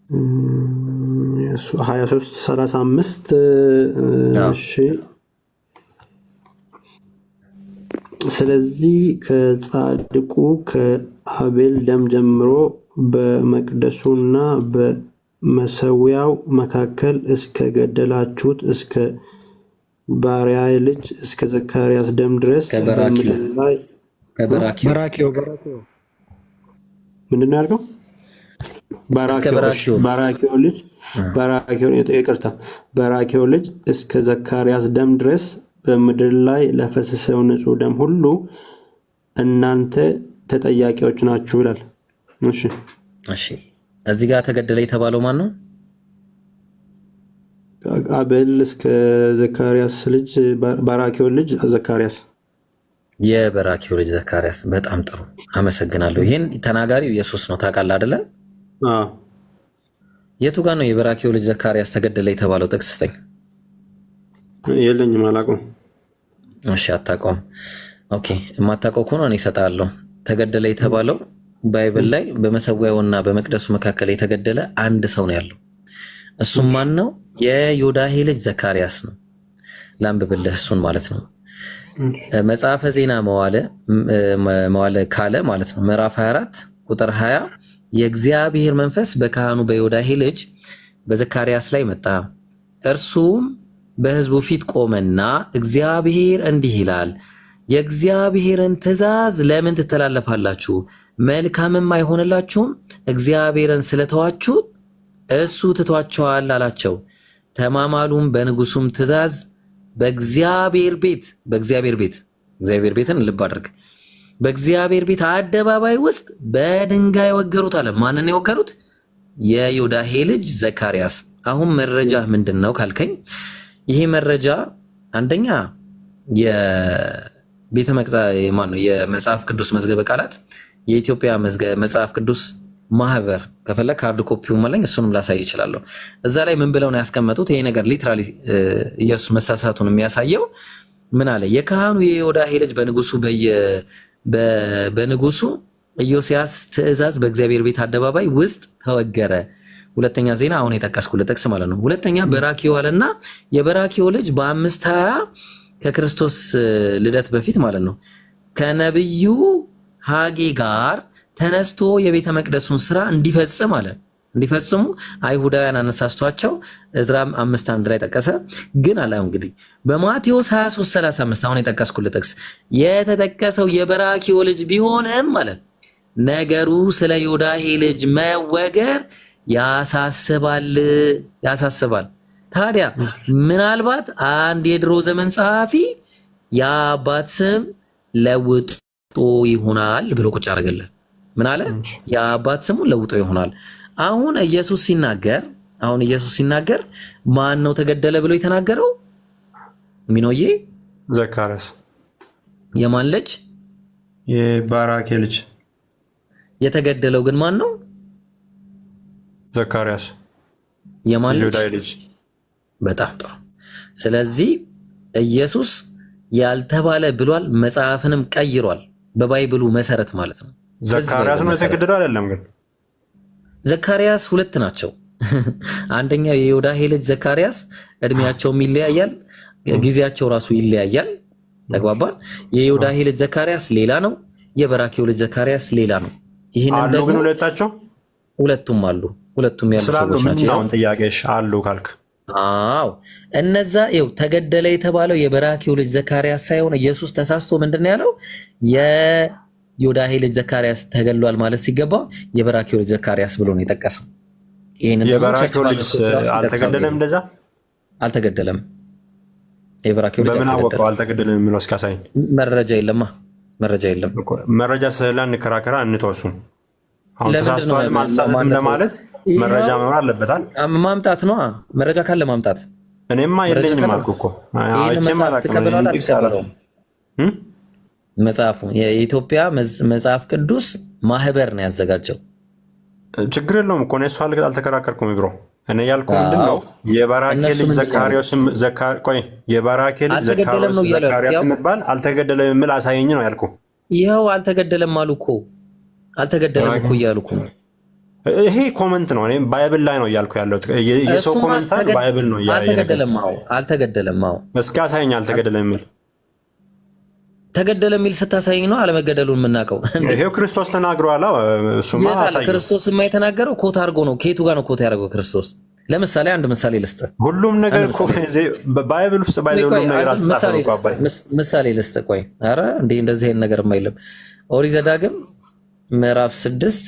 23:35 እሺ። ስለዚህ ከጻድቁ ከአቤል ደም ጀምሮ በመቅደሱና በመሰዊያው መካከል እስከ ገደላችሁት እስከ ባሪያዬ ልጅ እስከ ዘካርያስ ደም ድረስ በምድር ላይ በራኪዮ ምንድን ነው ያልከው? በራኪዮ ልጅ እስከ ዘካርያስ ደም ድረስ በምድር ላይ ለፈሰሰው ንጹህ ደም ሁሉ እናንተ ተጠያቂዎች ናችሁ ይላል። እሺ እዚህ ጋር ተገደለ የተባለው ማን ነው? አቤል እስከ ዘካርያስ ልጅ በራኪዮ ልጅ ዘካርያስ። የበራኪዮ ልጅ ዘካርያስ። በጣም ጥሩ አመሰግናለሁ። ይሄን ተናጋሪው ኢየሱስ ነው ታውቃለህ አይደለ? የቱ ጋር ነው የበራኪዮ ልጅ ዘካርያስ ተገደለ የተባለው? ጥቅስ ስጠኝ። የለኝም፣ አላውቀውም። እሺ አታውቀውም? ኦኬ፣ የማታውቀው ከሆነ እኔ እሰጥሃለሁ። ተገደለ የተባለው ባይብል ላይ በመሰዊያውና በመቅደሱ መካከል የተገደለ አንድ ሰው ነው ያለው። እሱም ማን ነው? የዮዳሄ ልጅ ዘካርያስ ነው። ላንብብልህ እሱን ማለት ነው። መጽሐፈ ዜና መዋዕለ ካልዕ ማለት ነው ምዕራፍ 24 ቁጥር 20 የእግዚአብሔር መንፈስ በካህኑ በዮዳሄ ልጅ በዘካርያስ ላይ መጣ፣ እርሱም በሕዝቡ ፊት ቆመና እግዚአብሔር እንዲህ ይላል፣ የእግዚአብሔርን ትእዛዝ ለምን ትተላለፋላችሁ? መልካምም አይሆንላችሁም። እግዚአብሔርን ስለተዋችሁ እሱ ትቷቸዋል አላቸው። ተማማሉም፣ በንጉሱም ትእዛዝ በእግዚአብሔር ቤትን ልብ አድርግ፣ በእግዚአብሔር ቤት አደባባይ ውስጥ በድንጋይ ወገሩት አለ። ማንን የወገሩት? የዮዳሄ ልጅ ዘካርያስ። አሁን መረጃ ምንድን ነው ካልከኝ፣ ይሄ መረጃ አንደኛ የቤተ የመጽሐፍ ቅዱስ መዝገበ ቃላት የኢትዮጵያ መጽሐፍ ቅዱስ ማህበር ከፈለክ ሃርድ ኮፒው መለኝ እሱንም ላሳይ ይችላል። እዛ ላይ ምን ብለው ነው ያስቀመጡት? ይሄ ነገር ሊትራሊ ኢየሱስ መሳሳቱን የሚያሳየው ምን አለ? የካህኑ የዮዳሄ ልጅ በንጉሱ ኢዮስያስ ትእዛዝ በእግዚአብሔር ቤት አደባባይ ውስጥ ተወገረ። ሁለተኛ ዜና አሁን የጠቀስኩልህ ጥቅስ ማለት ነው። ሁለተኛ በራኪዮ አለና የበራኪዮ ልጅ በ520 ከክርስቶስ ልደት በፊት ማለት ነው ከነብዩ ሐጌ ጋር ተነስቶ የቤተ መቅደሱን ስራ እንዲፈጽሙ አይሁዳውያን አነሳስቷቸው ዕዝራም 5:1 ላይ ጠቀሰ። ግን አለ እንግዲህ በማቴዎስ 23:35 አሁን የጠቀስኩልህ ጥቅስ የተጠቀሰው የበራኪዮ ልጅ ቢሆንም ማለት ነገሩ ስለ ዮዳሄ ልጅ መወገር ያሳስባል። ታዲያ ምናልባት አንድ የድሮ ዘመን ጸሐፊ የአባት ስም ለውጦ ይሆናል ብሎ ቁጭ አደረገልን። ምን አለ? የአባት ስሙን ለውጦ ይሆናል። አሁን ኢየሱስ ሲናገር ማን ነው ተገደለ ብሎ የተናገረው? ሚኖዬ ዘካርያስ። የማን ልጅ? የባራኬ ልጅ። የተገደለው ግን ማን ነው? ዘካርያስ። የማን ልጅ? በጣም ጥሩ። ስለዚህ ኢየሱስ ያልተባለ ብሏል፣ መጽሐፍንም ቀይሯል። በባይብሉ መሰረት ማለት ነው። ዘካርያስ ነው የተገደለው አይደለም? ግን ዘካርያስ ሁለት ናቸው። አንደኛው የዮዳሄ ልጅ ዘካርያስ እድሜያቸውም ይለያያል፣ ጊዜያቸው ራሱ ይለያያል። ተግባባን? የዮዳሄ ልጅ ዘካርያስ ሌላ ነው፣ የበራኪዮ ልጅ ዘካርያስ ሌላ ነው። ይሄንን ደግሞ ግን ሁለቱም አሉ። ሁለቱም ያሉ ሰዎች ናቸው። አሁን ጥያቄሽ አሉ ካልክ አዎ እነዛ ይኸው ተገደለ የተባለው የበራኪዮ ልጅ ዘካርያስ ሳይሆን ኢየሱስ ተሳስቶ ምንድነው ያለው? የዮዳሄ ልጅ ዘካርያስ ተገድሏል ማለት ሲገባው የበራኪዮ ልጅ ዘካርያስ ብሎ ነው የጠቀሰው። ይሄንን የበራኪዮ ልጅ አልተገደለም፣ እንደዛ አልተገደለም። የበራኪዮ ልጅ በምን አወቀው አልተገደለም የሚለው እስካሳይ መረጃ የለም። መረጃ ስለላ እንከራከራ እንተወሱም። አሁን ተሳስቷል ማልተሳሳትም ለማለት መረጃ መኖር አለበታል። ማምጣት ነው መረጃ ካለ ማምጣት። እኔማ የለኝም አልኩ እኮ መጽሐፉ የኢትዮጵያ መጽሐፍ ቅዱስ ማህበር ነው ያዘጋጀው። ችግር የለውም እኮ እኔ እሱ አልተከራከርኩም ብሮ። እኔ ያልኩ ምንድነው የበራኬ ልጅ ዘካርያስ የሚባል አልተገደለም የሚል አሳየኝ ነው ያልኩ። ይኸው አልተገደለም አሉ እኮ አልተገደለም እኮ እያልኩ ነው። ይሄ ኮመንት ነው። እኔ ባይብል ላይ ነው እያልኩ ያለሁት። የሰው ኮመንት ባይብል ነው። አልተገደለም። እስኪ አሳየኝ አልተገደለም የሚል። ተገደለ የሚል ስታሳየኝ ነው አለመገደሉን የምናውቀው። ይሄው ክርስቶስ ተናግሯል። እሱማ አሳየኝ። ክርስቶስማ የተናገረው ኮት አድርጎ ነው። ከየቱ ጋር ነው ኮት ያደርገው ክርስቶስ? ለምሳሌ አንድ ምሳሌ ልስጥ። ሁሉም ነገር እኮ ባይብል ውስጥ ሁሉም ነገር አልተጻፈም እኮ አባይ። ምሳሌ ልስጥ። ቆይ ኧረ እንዴ እንደዚህ አይነት ነገር የማይልም። ኦሪት ዘዳግም ምዕራፍ 6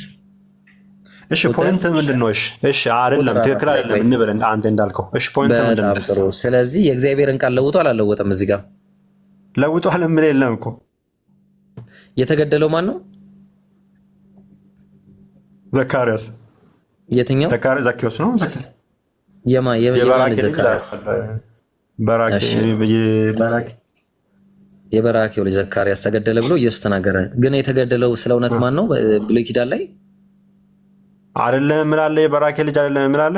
እሺ ፖይንት ምንድን ነው? እሺ አይደለም ትክክል አይደለም እንበል አንተ እንዳልከው። እሺ ፖይንት ምንድን ነው? ጥሩ። ስለዚህ የእግዚአብሔርን ቃል ለውጦ አላለወጠም። እዚህ ጋር ለውጦ አለምን የለም እኮ። የተገደለው ማን ነው? ዘካርያስ። የትኛው ዘካርያስ ነው? የበራኪዮ ልጅ ዘካርያስ ተገደለ ብሎ ኢየሱስ ተናገረ። ግን የተገደለው ስለ እውነት ማን ነው? ብሉይ ኪዳን ላይ አይደለም ምላለ የበራኬ ልጅ አይደለም ምላለ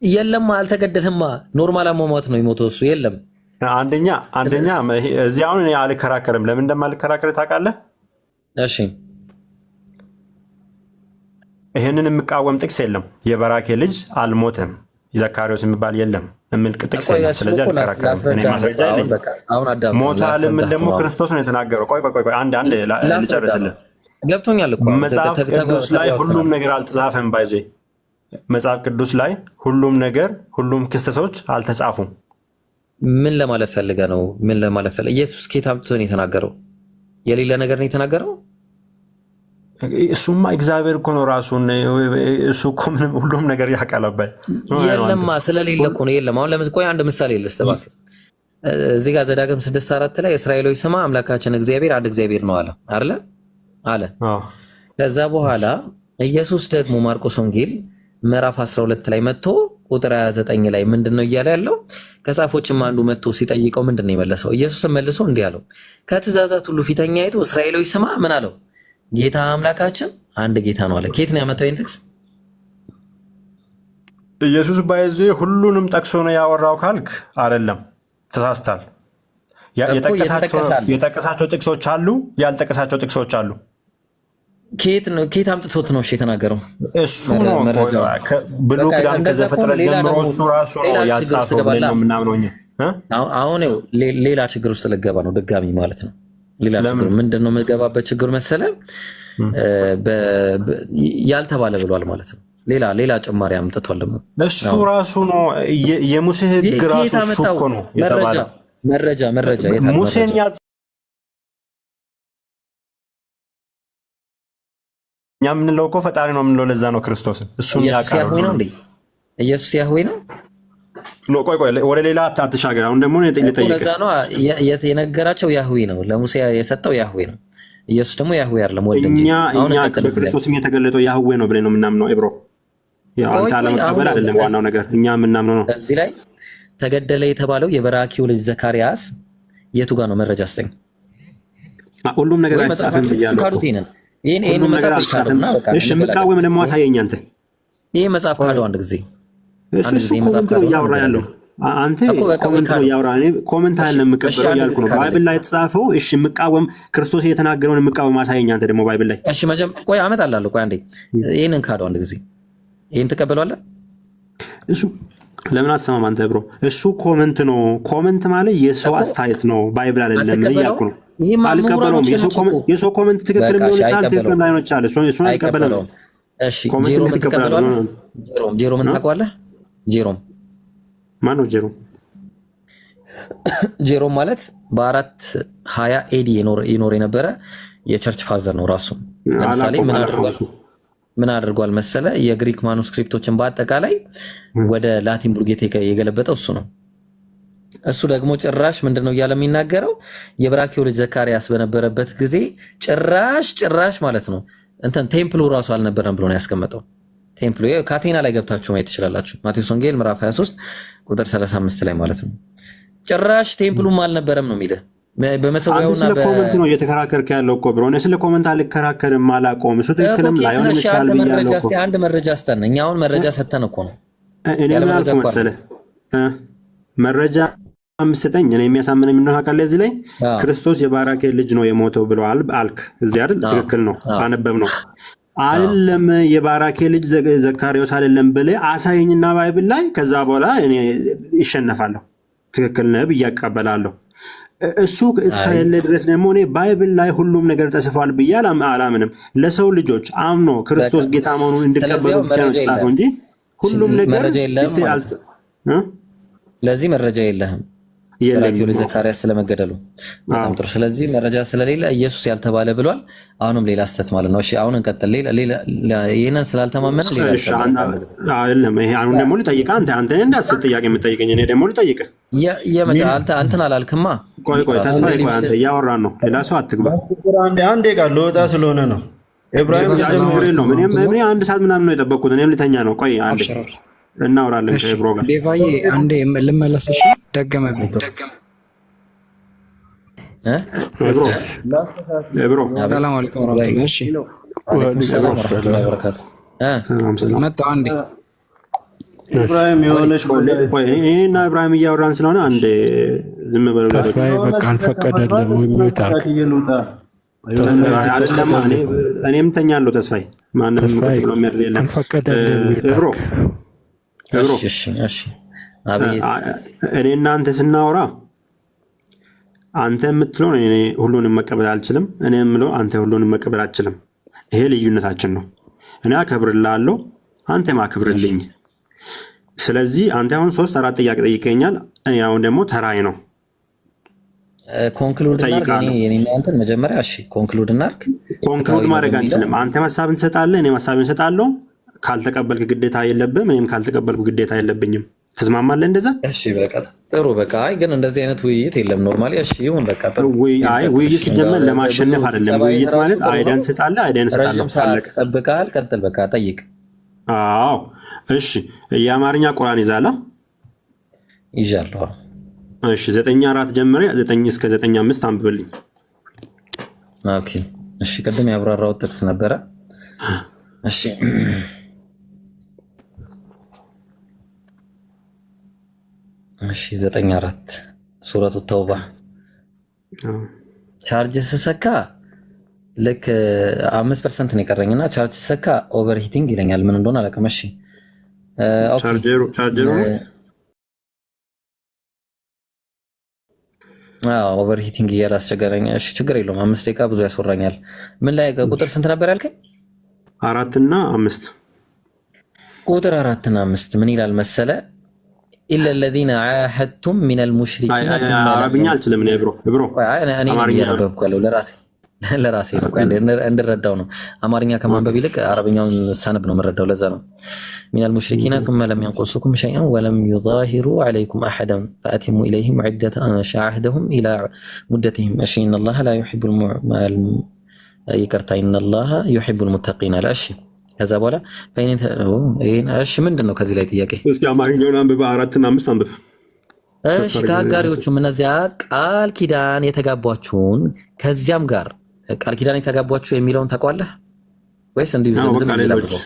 የለም አልተገደለማ። ኖርማል አሟሟት ነው የሞተው እሱ። የለም አንደኛ እዚህ አሁን እኔ አልከራከርም። ለምን እንደማልከራከር ታውቃለህ? እሺ ይሄንን የምቃወም ጥቅስ የለም። የበራኬ ልጅ አልሞተም ዘካርያስ የሚባል የለም የሚል ጥቅስ የለም። ስለዚህ አልከራከርም። እኔ ማስረጃ የለኝም። ሞቷል ምን ደግሞ ክርስቶስ ነው የተናገረው። ቆይ አንድ ልጨርስልህ። ገብቶኛል እኮ መጽሐፍ ቅዱስ ላይ ሁሉም ነገር አልተጻፈም። ባይዜ መጽሐፍ ቅዱስ ላይ ሁሉም ክስተቶች አልተጻፉም። ምን ለማለት ፈልገ ነው? ኢየሱስ ከየት አምጥቶ ነው የተናገረው? የሌለ ነገር ነው የተናገረው? እሱማ እግዚአብሔር እኮ ነው ራሱን። እሱ እኮ ሁሉም ነገር ያውቃል። አባይ የለማ ስለሌለ እኮ ነው። የለም አሁን ቆይ አንድ ምሳሌ ልስጥ እባክህ። እዚህ ጋር ዘዳግም 6:4 ላይ እስራኤሎች ስማ አምላካችን እግዚአብሔር አንድ እግዚአብሔር ነው አለ። ከዛ በኋላ ኢየሱስ ደግሞ ማርቆስ ወንጌል ምዕራፍ 12 ላይ መጥቶ ቁጥር 29 ላይ ምንድነው እያለ ያለው? ከጻፎችም አንዱ መጥቶ ሲጠይቀው ምንድነው የመለሰው? ኢየሱስም መልሶ እንዲህ አለው፣ ከትእዛዛት ሁሉ ፊተኛ አይቶ እስራኤሎች ስማ ምን አለው? ጌታ አምላካችን አንድ ጌታ ነው አለ። ከየት ነው ያመጣው ይሄን ጥቅስ? ኢየሱስ ባይዜ ሁሉንም ጠቅሶ ነው ያወራው ካልክ አይደለም፣ ተሳስታል። የጠቀሳቸው ጥቅሶች አሉ፣ ያልጠቀሳቸው ጥቅሶች አሉ። ከየት አምጥቶት ነው የተናገረው? እሱ ነው ብሉይ ኪዳን ከዘፍጥረት ጀምሮ እሱ ራሱ ነው ያጻፈው ብለን ነው የምናምነው እኛ። አሁን ሌላ ችግር ውስጥ ልገባ ነው ድጋሚ ማለት ነው። ሌላ ችግር ምንድነው የምገባበት ችግር መሰለ? ያልተባለ ብሏል ማለት ነው። ሌላ ጭማሪ አምጥቷል ደግሞ እሱ ራሱ ነው የሙሴ ሕግ ራሱ እሱ እኮ ነው የተባለው። መረጃ ሙሴን እኛ የምንለው እኮ ፈጣሪ ነው የምንለው ለዛ ነው ክርስቶስን እሱን ያቃረው ነው እንዴ? ኢየሱስ ያህዌ ነው ነው። ቆይ ወደ ሌላ አትሻገር። አሁን ደግሞ ነው ጠይቀኝ። ለዛ ነው የነገራቸው ያህዌ ነው፣ ለሙሴ የሰጠው ያህዌ ነው። ኢየሱስ ደግሞ ያህዌ አይደለም ወልድ እንጂ። አሁን ክርስቶስም የተገለጠው ያህዌ ነው ብለን ነው የምናምነው። ኤብሮ ያው አንተ አለመቀበል አይደለም ዋናው ነገር፣ እኛ የምናምነው ነው። እዚህ ላይ ተገደለ የተባለው የበራኪው ልጅ ዘካርያስ የቱ ጋር ነው? መረጃ አስጠኝ። ሁሉም ነገር አይጻፍም ብያለሁ። ይሄን መጽሐፍ ካለውና በቃ እሺ፣ የምቃወም ደግሞ አሳየኝ አንተ። ይሄ መጽሐፍ ካለው አንድ ጊዜ እሱ ኮሜንት ነው እያወራ ያለው አንተ ኮሜንት ነው እያወራ። እኔ ኮሜንት አይደለም የምቀበለው እያልኩ ነው። ባይብል ላይ የተጻፈው እሺ፣ የምቃወም ክርስቶስ የተናገረውን የምቃወም አሳየኝ አንተ ደግሞ ባይብል ላይ። እሺ፣ ቆይ አመጣላለሁ። ቆይ አንዴ ይሄንን ካለው አንድ ጊዜ ይሄን ተቀበሏለህ? እሱ ለምን አትሰማም አንተ ብሮ? እሱ ኮሜንት ነው። ኮሜንት ማለት የሰው አስተያየት ነው፣ ባይብል አይደለም እያልኩ ነው። አልቀበለውም። የሰው ኮሜንት ትክክል የሚሆን ይችላል፣ ትክክል ላይሆን ይችላል። እሱን አልቀበለውም። እሺ፣ ጄሮም ተቀበሏል። ጄሮም ታውቀዋለህ? ጄሮም ማን ነው? ጄሮም ማለት በ420 ኤዲ ይኖር የነበረ የቸርች ፋዘር ነው ራሱ። ለምሳሌ ምን አድርጓል መሰለ? የግሪክ ማኑስክሪፕቶችን በአጠቃላይ ወደ ላቲን ቡርጌት የገለበጠው እሱ ነው። እሱ ደግሞ ጭራሽ ምንድነው እያለ የሚናገረው? የበራኪው ልጅ ዘካርያስ በነበረበት ጊዜ ጭራሽ ማለት ነው እንትን ቴምፕሉ ራሱ አልነበረም ብሎ ነው ያስቀመጠው። ቴምፕሉ ካቴና ላይ ገብታችሁ ማየት ትችላላችሁ። ማቴዎስ ወንጌል ምዕራፍ 23 ቁጥር 35 ላይ ማለት ነው። ጭራሽ ቴምፕሉም አልነበረም ነው የሚለው። በመሰዊያውና በኮሜንት ነው እየተከራከርክ ያለው እኮ ብሮ። እኔ ስለ ኮሜንት አልከራከርም፣ አላቆም። እሱ ትክክልም ላይሆን ይችላል ብያለሁ እኮ። አንድ መረጃ ስጠን። እኛ አሁን መረጃ ሰተን እኮ ነው። እኔ ምን አልኩ መሰለህ? መረጃ አምስተኝ እኔ የሚያሳምነኝ ምን ነው አቃለ እዚህ ላይ ክርስቶስ የባራኬ ልጅ ነው የሞተው ብለዋል አልክ። እዚህ አይደል? ትክክል ነው፣ አነበብ ነው አይደለም? የባራኬ ልጅ ዘካርያስ አይደለም ብለህ አሳየኝና ባይብል ላይ፣ ከዛ በኋላ እኔ ይሸነፋለሁ። ትክክል ነህ ብዬ እቀበላለሁ። እሱ እስከሌለ ድረስ ደግሞ እኔ ባይብል ላይ ሁሉም ነገር ተጽፏል ብዬ አላምንም። ለሰው ልጆች አምኖ ክርስቶስ ጌታ መሆኑን እንዲቀበሉ ብቻ ነው የተጻፈው እንጂ ሁሉም ነገር ለዚህ መረጃ የለህም። የበራኪው ልጅ ዘካርያስ ስለመገደሉ በጣም ጥሩ። ስለዚህ መረጃ ስለሌለ ኢየሱስ ያልተባለ ብሏል። አሁንም ሌላ ስተት ማለት ነው። እሺ አሁን እንቀጥል። ሌላ ይሄንን ስላልተማመነ ሌላ አይደለም። ይሄ አሁን ደግሞ ልጠይቅህ አንተ እንዳትስት ጥያቄ የምትጠይቀኝ እኔ ደግሞ ልጠይቅህ። አንተን አላልክማ። ቆይ ተስፋዬ፣ ቆይ አንተ እያወራን ነው። ሌላ ሰው አትግባ። አንዴ ቃል ልወጣ ስለሆነ ነው። ኢብራሂም ነው። እኔ አንድ ሰዓት ምናምን ነው የጠበቅኩት። እኔም ልተኛ ነው። ቆይ አንዴ እናወራለን ከብሮ ጋር። ዴቫዬ አንዴ ልመለስ። እሺ ደገመብኝ። ብሮ ሰላም አለይኩም ወራህመቱላህ። እሺ መጣሁ አንዴ። ኢብራሂም የሆነች ይሄና ኢብራሂም እያወራን ስለሆነ አንዴ ዝም በሉ። በቃ አልፈቀደልም ወይ አይደለም? እኔም ተኛለሁ። ተስፋዬ ማንም ቁጭ ብሎ የሚያድር የለም። ብሮ እኔ እናንተ ስናወራ አንተ የምትለው እኔ ሁሉንም መቀበል አልችልም፣ እኔ የምለው አንተ ሁሉንም መቀበል አልችልም። ይሄ ልዩነታችን ነው። እኔ አከብርልሃለሁ፣ አንተም አክብርልኝ። ስለዚህ አንተ አሁን 3-4 ጥያቄ ጠይቀኛል። እኔ አሁን ደግሞ ተራይ ነው። ኮንክሉድ እናድርግ። እኔ አንተን መጀመሪያ ኮንክሉድ እናድርግ። ኮንክሉድ ማድረግ አንችልም። አንተ ሐሳብን ትሰጣለህ፣ እኔ ሐሳብን እሰጣለሁ። ካልተቀበልክ ግዴታ የለብህም፣ እኔም ካልተቀበልኩ ግዴታ የለብኝም። ትስማማለህ እንደዛ? እሺ በቃ ጥሩ። በቃ ግን እንደዚህ አይነት ውይይት የለም ኖርማሊ። እሺ ይሁን በቃ ጥሩ። ውይይት ሲጀመር ለማሸነፍ አይደለም። ውይይት ማለት አይደን ትሰጣለህ፣ አይደን እሰጣለሁ። ጠብቀሃል፣ ቀጥል። በቃ ጠይቅ። አዎ እሺ። የአማርኛ ቁርአን ይዛላ? ይዣለሁ። እሺ 9:4 ጀምሬ 9 እስከ 9:5 አንብብልኝ። ኦኬ እሺ። ቅድም ያብራራው ጥቅስ ነበረ። እሺ እሺ 9:4 ሱረቱ ተውባ ቻርጅ ስሰካ ልክ 5% ነው የቀረኝና ቻርጅ ስሰካ ኦቨር ሂቲንግ ይለኛል። ምን እንደሆነ አላውቅም። እሺ ቻርጀሩ ኦቨር ሂቲንግ እያላስቸገረኝ። እሺ ችግር የለውም። 5 ደቂቃ ብዙ ያስወራኛል። ምን ላይ ቁጥር ስንት ነበር ያልከኝ? 4 እና 5 ቁጥር 4 እና 5 ምን ይላል መሰለ? ኢላ الذين عاهدتم من المشركين አረብኛ አልችልም እኔ ብሮ እኔ እያነበብኩ ያለው ለራሴ ነው እንድረዳው ነው። አማርኛ ከማንበብ ይልቅ አረብኛውን ሳነብ ነው የምረዳው። ለዛ ነው من المشركين ثم لم ينقصوكم شيئا ولم يظاهروا عليكم احدا فاتموا اليهم عهدهم الى مدتهم ان الله لا يحب إن الله يحب المتقين على الاشي ከዛ በኋላ እሺ ምንድነው ከዚህ ላይ ጥያቄ? እስኪ አማርኛውን አንብብ 4 እና 5 አንብብ። እሺ ከአጋሪዎቹም እነዚያ ቃል ኪዳን የተጋቧችሁን ከዚያም ጋር ቃል ኪዳን የተጋቧችሁ የሚለውን ታውቃለህ ወይስ እንዲሁ ዝም ብለህ?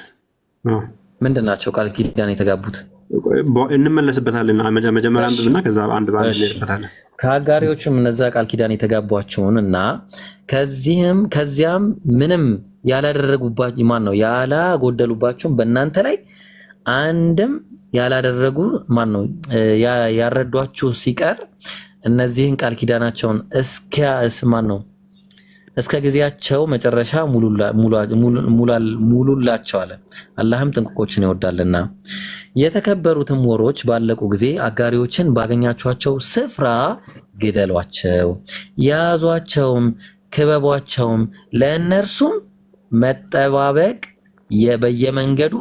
ምንድናቸው ቃል ኪዳን የተጋቡት? እንመለስበታለን። መጀመሪያ አንብብና ከዛ አንድ ባንድ እንመለስበታለን። ከአጋሪዎቹም እነዚያ ቃል ኪዳን የተጋቧችሁንና ከዚያም ምንም ያላደረጉባችሁ ማን ነው ያላጎደሉባችሁም በእናንተ ላይ አንድም ያላደረጉ ማን ነው ያረዷችሁ ሲቀር እነዚህን ቃል ኪዳናቸውን እስከ ጊዜያቸው መጨረሻ ሙሉላቸው አለ። አላህም ጥንቁቆችን ይወዳልና። የተከበሩትም ወሮች ባለቁ ጊዜ አጋሪዎችን ባገኛችኋቸው ስፍራ ግደሏቸው፣ ያዟቸውም፣ ክበቧቸውም፣ ለእነርሱም መጠባበቅ በየመንገዱ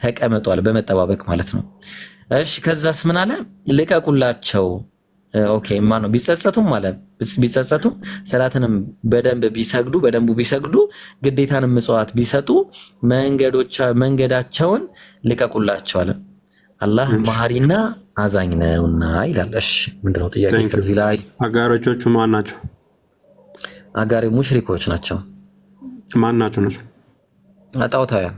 ተቀመጧል። በመጠባበቅ ማለት ነው። እሺ ከዛስ ምን አለ? ልቀቁላቸው። ኦኬ ማነው ቢጸጸቱም ሰላትንም በደንቡ ቢሰግዱ ግዴታንም ምጽዋት ቢሰጡ መንገዳቸውን ልቀቁላቸው አለ። አላህ መሐሪና አዛኝ ነውና ይላል። እሺ ምንድነው ጥያቄ ከዚህ ላይ? አጋሮቹ ማን ናቸው? አጋሪ ሙሽሪኮች ናቸው። ማን ናቸው? ጣዖታውያን